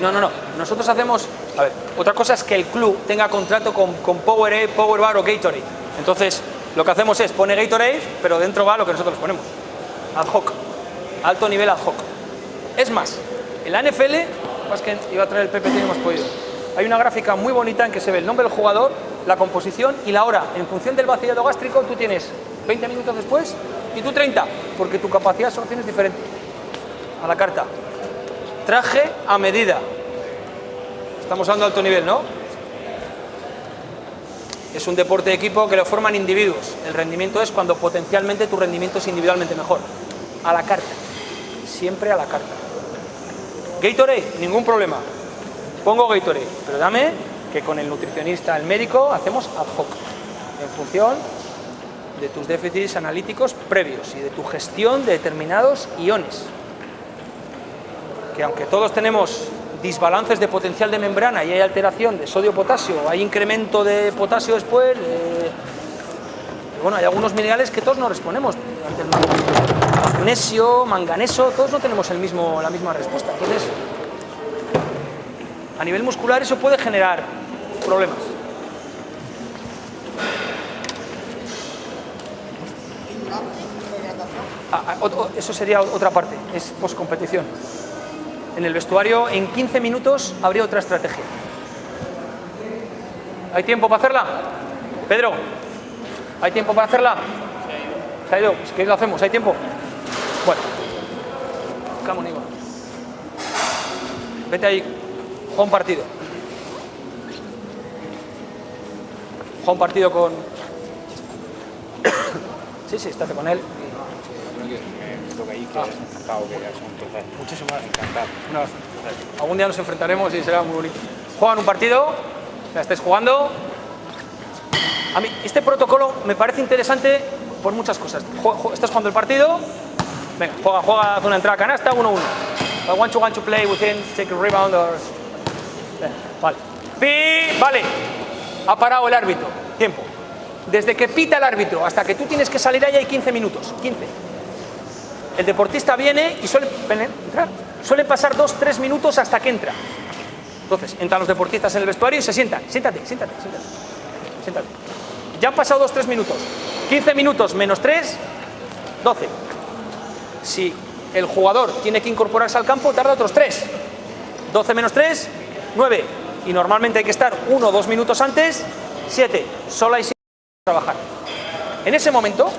No. Nosotros hacemos... A ver, otra cosa es que el club tenga contrato con Powerade, Powerbar o Gatorade. Entonces, lo que hacemos es pone Gatorade, pero dentro va lo que nosotros ponemos. Ad hoc. Alto nivel ad hoc. Es más, en la NFL, más que iba a traer el PPT y no hemos podido. Hay una gráfica muy bonita en que se ve el nombre del jugador, la composición y la hora. En función del vaciado gástrico, tú tienes 20 minutos después y tú 30, porque tu capacidad de absorción es diferente. A la carta. Traje a medida. Estamos hablando de alto nivel, ¿no? Es un deporte de equipo que lo forman individuos. El rendimiento es cuando potencialmente tu rendimiento es individualmente mejor. A la carta. Siempre a la carta. Gatorade, ningún problema. Pongo Gatorade, pero dame que con el nutricionista, el médico, hacemos ad hoc. En función de tus déficits analíticos previos y de tu gestión de determinados iones. Que aunque todos tenemos desbalances de potencial de membrana y hay alteración de sodio-potasio, hay incremento de potasio después, bueno, hay algunos minerales que todos no respondemos. Ante el magnesio, manganeso, todos no tenemos la misma respuesta. Entonces, a nivel muscular eso puede generar problemas. Eso sería otra parte, es poscompetición. En el vestuario, en 15 minutos, habría otra estrategia. ¿Hay tiempo para hacerla? Pedro, ¿hay tiempo para hacerla? ¿Se ha ido? Si queréis lo hacemos, ¿hay tiempo? Bueno. Come on, Iván. Vete ahí. Juega un partido. Juega un partido con... Sí, estate con él. Muchísimas gracias. Encantado. Algún día nos enfrentaremos y será muy bonito. Juegan un partido, la estáis jugando. A mí este protocolo me parece interesante por muchas cosas. Estás jugando el partido, venga, juega, haz una entrada a canasta, 1-1. I want to play within, take a rebound or... Vale. Vale. Ha parado el árbitro. Tiempo. Desde que pita el árbitro hasta que tú tienes que salir ahí hay 15 minutos. 15. El deportista viene y suele entrar. Suele pasar 2-3 minutos hasta que entra. Entonces, entran los deportistas en el vestuario y se sientan. Siéntate. Ya han pasado 2-3 minutos. 15 minutos menos 3, 12. Si el jugador tiene que incorporarse al campo, tarda otros 3. 12 menos 3, 9. Y normalmente hay que estar 1 o 2 minutos antes, 7. Solo hay 7 para trabajar. En ese momento,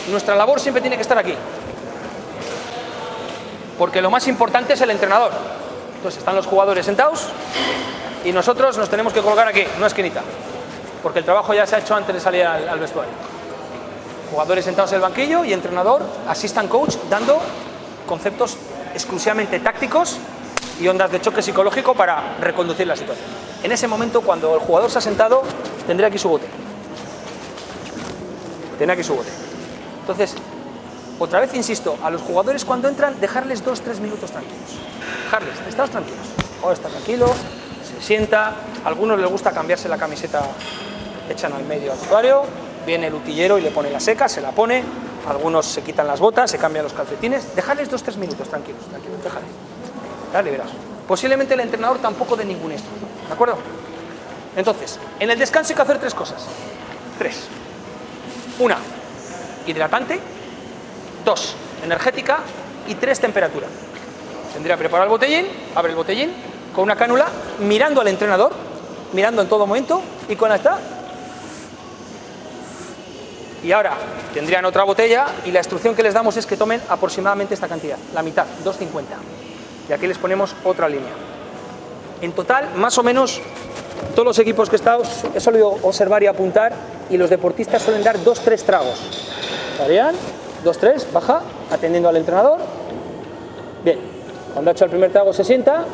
nuestra labor siempre tiene que estar aquí. Porque lo más importante es el entrenador. Entonces están los jugadores sentados y nosotros nos tenemos que colocar aquí, en una esquinita. Porque el trabajo ya se ha hecho antes de salir al vestuario. Jugadores sentados en el banquillo y entrenador, assistant coach, dando conceptos exclusivamente tácticos y ondas de choque psicológico para reconducir la situación. En ese momento, cuando el jugador se ha sentado, tendrá aquí su bote. Entonces, otra vez insisto, a los jugadores cuando entran, dejarles 2-3 minutos tranquilos. Dejarles, estados tranquilos. Ahora está tranquilo, se sienta. A algunos les gusta cambiarse la camiseta, echan al medio al vestuario, viene el utillero y le pone la seca, se la pone. Algunos se quitan las botas, se cambian los calcetines. Dejarles 2-3 minutos tranquilos, dejarles. Dale, verás. Posiblemente el entrenador tampoco dé ningún instrucción, ¿de acuerdo? Entonces, en el descanso hay que hacer 3 cosas. 3. 1, hidratante. 2, energética. Y 3, temperatura. Tendría preparado el botellín, abre el botellín con una cánula, mirando al entrenador, mirando en todo momento y con esta. Y ahora tendrían otra botella y la instrucción que les damos es que tomen aproximadamente esta cantidad, la mitad, 2,50. Y aquí les ponemos otra línea. En total, más o menos, todos los equipos que he estado, he solido observar y apuntar, y los deportistas suelen dar 2-3 tragos. ¿Estarían? 2-3, baja, atendiendo al entrenador. Bien, cuando ha hecho el primer trago se sienta,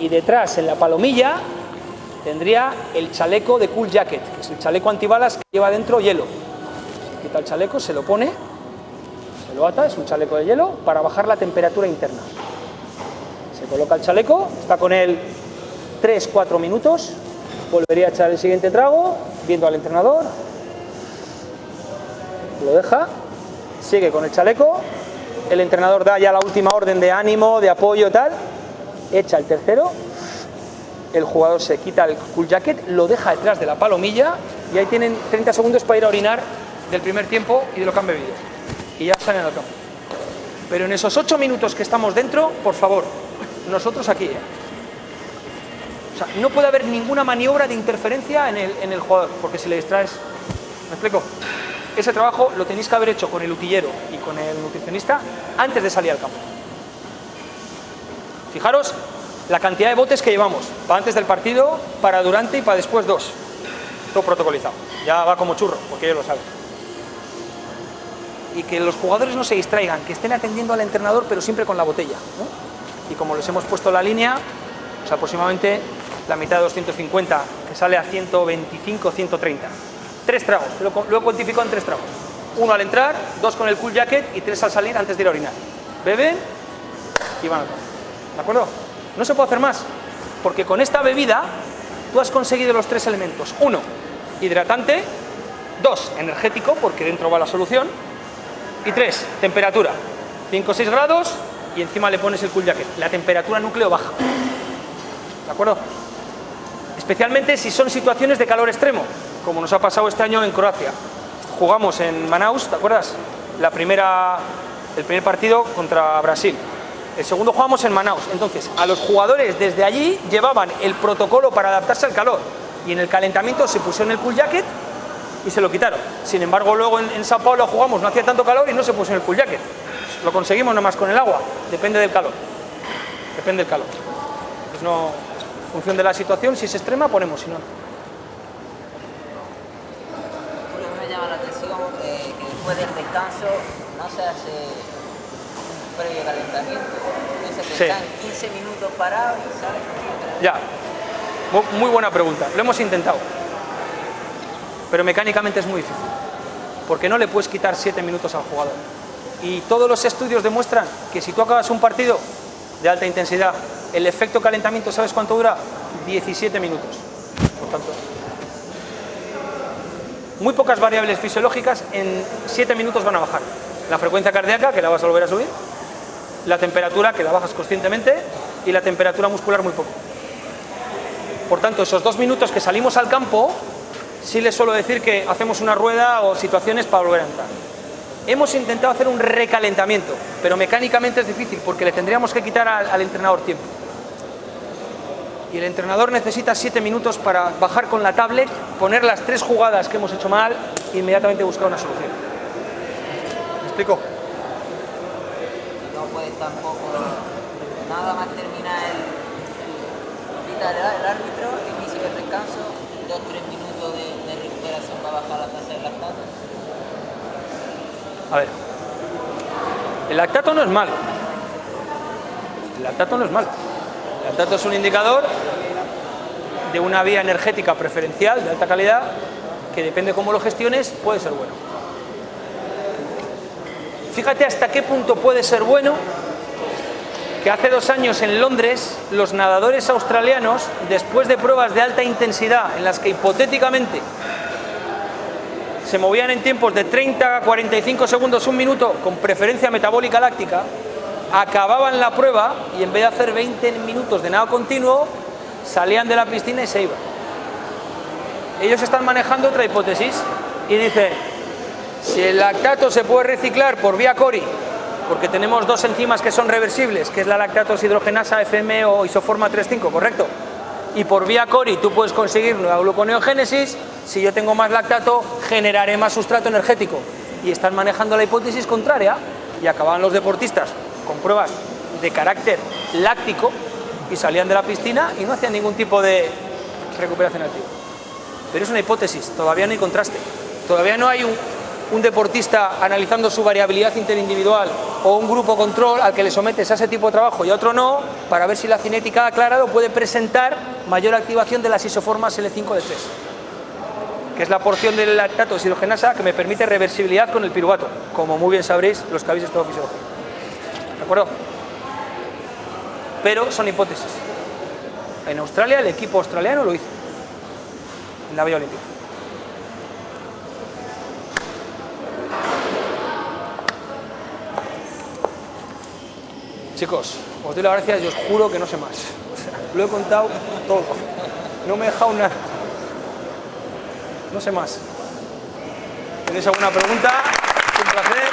y detrás, en la palomilla, tendría el chaleco de Cool Jacket, que es el chaleco antibalas que lleva dentro hielo. Quita el chaleco, se lo pone, se lo ata, es un chaleco de hielo, para bajar la temperatura interna. Se coloca el chaleco, está con él 3-4 minutos, volvería a echar el siguiente trago, viendo al entrenador, lo deja, sigue con el chaleco, el entrenador da ya la última orden de ánimo, de apoyo, tal, echa el tercero, el jugador se quita el Cool Jacket, lo deja detrás de la palomilla y ahí tienen 30 segundos para ir a orinar del primer tiempo y de lo que han bebido. Y ya salen al campo. Pero en esos 8 minutos que estamos dentro, por favor, nosotros aquí, O sea, no puede haber ninguna maniobra de interferencia en el jugador, porque si le distraes... ¿Me explico? Ese trabajo lo tenéis que haber hecho con el utillero y con el nutricionista antes de salir al campo. Fijaros la cantidad de botes que llevamos, para antes del partido, para durante y para después 2. Todo protocolizado. Ya va como churro, porque ellos lo saben. Y que los jugadores no se distraigan, que estén atendiendo al entrenador, pero siempre con la botella, ¿no? Y como les hemos puesto la línea, pues aproximadamente la mitad de 250, que sale a 125, 130. 3 tragos, lo he cuantificado en 3 tragos. 1 al entrar, 2 con el Cool Jacket y 3 al salir antes de ir a orinar. Beben y van al campo. ¿De acuerdo? No se puede hacer más, porque con esta bebida tú has conseguido los 3 elementos. 1, hidratante. 2, energético, porque dentro va la solución. Y 3, temperatura. 5 o 6 grados y encima le pones el Cool Jacket. La temperatura núcleo baja. ¿De acuerdo? Especialmente si son situaciones de calor extremo, como nos ha pasado este año en Croacia. Jugamos en Manaus, ¿te acuerdas? El primer partido contra Brasil. El segundo jugamos en Manaus. Entonces, a los jugadores desde allí llevaban el protocolo para adaptarse al calor. Y en el calentamiento se pusieron el Cool Jacket y se lo quitaron. Sin embargo, luego en Sao Paulo jugamos, no hacía tanto calor y no se pusieron el Cool Jacket. Lo conseguimos nomás con el agua. Depende del calor. Depende del calor. Pues no, en función de la situación, si es extrema, ponemos, si no. Lo que me llama la atención que después del descanso no se hace un previo calentamiento. Entonces están 15 minutos parados y salen. Ya. Muy buena pregunta. Lo hemos intentado. Pero mecánicamente es muy difícil. Porque no le puedes quitar 7 minutos al jugador. Y todos los estudios demuestran que si tú acabas un partido de alta intensidad, el efecto calentamiento, ¿sabes cuánto dura? 17 minutos. Por tanto, muy pocas variables fisiológicas en 7 minutos van a bajar. La frecuencia cardíaca, que la vas a volver a subir, la temperatura, que la bajas conscientemente, y la temperatura muscular muy poco. Por tanto, esos 2 minutos que salimos al campo, sí les suelo decir que hacemos una rueda o situaciones para volver a entrar. Hemos intentado hacer un recalentamiento, pero mecánicamente es difícil porque le tendríamos que quitar al entrenador tiempo. Y el entrenador necesita 7 minutos para bajar con la tablet, poner las 3 jugadas que hemos hecho mal e inmediatamente buscar una solución. ¿Me explico? No puedes tampoco, nada más terminar el árbitro, inicio del descanso, 2-3 minutos de recuperación para bajar la tasa de lactato. A ver, el lactato no es malo. El lactato no es malo. El lactato es un indicador de una vía energética preferencial de alta calidad que depende de cómo lo gestiones, puede ser bueno. Fíjate hasta qué punto puede ser bueno que hace 2 años en Londres los nadadores australianos, después de pruebas de alta intensidad en las que hipotéticamente se movían en tiempos de 30 a 45 segundos, 1 minuto, con preferencia metabólica láctica, acababan la prueba y en vez de hacer 20 minutos de nado continuo, salían de la piscina y se iban. Ellos están manejando otra hipótesis y dicen, si el lactato se puede reciclar por vía Cori, porque tenemos 2 enzimas que son reversibles, que es la lactato deshidrogenasa FM o isoforma 3,5, ¿correcto? Y por vía Cori tú puedes conseguir nueva gluconeogénesis. Si yo tengo más lactato, generaré más sustrato energético. Y están manejando la hipótesis contraria y acaban los deportistas con pruebas de carácter láctico y salían de la piscina y no hacían ningún tipo de recuperación activa. Pero es una hipótesis, todavía no hay contraste. Todavía no hay un deportista analizando su variabilidad interindividual o un grupo control al que le sometes a ese tipo de trabajo y a otro no, para ver si la cinética aclarado puede presentar mayor activación de las isoformas L5 de 3, que es la porción del lactato deshidrogenasa que me permite reversibilidad con el piruvato, como muy bien sabréis los que habéis estudiado fisiología. ¿De acuerdo? Pero son hipótesis. En Australia el equipo australiano lo hizo en la Vía Olímpica. Chicos, os doy las gracias y os juro que no sé más. O sea, lo he contado todo. No me he dejado nada. No sé más. ¿Tenéis alguna pregunta? Es un placer.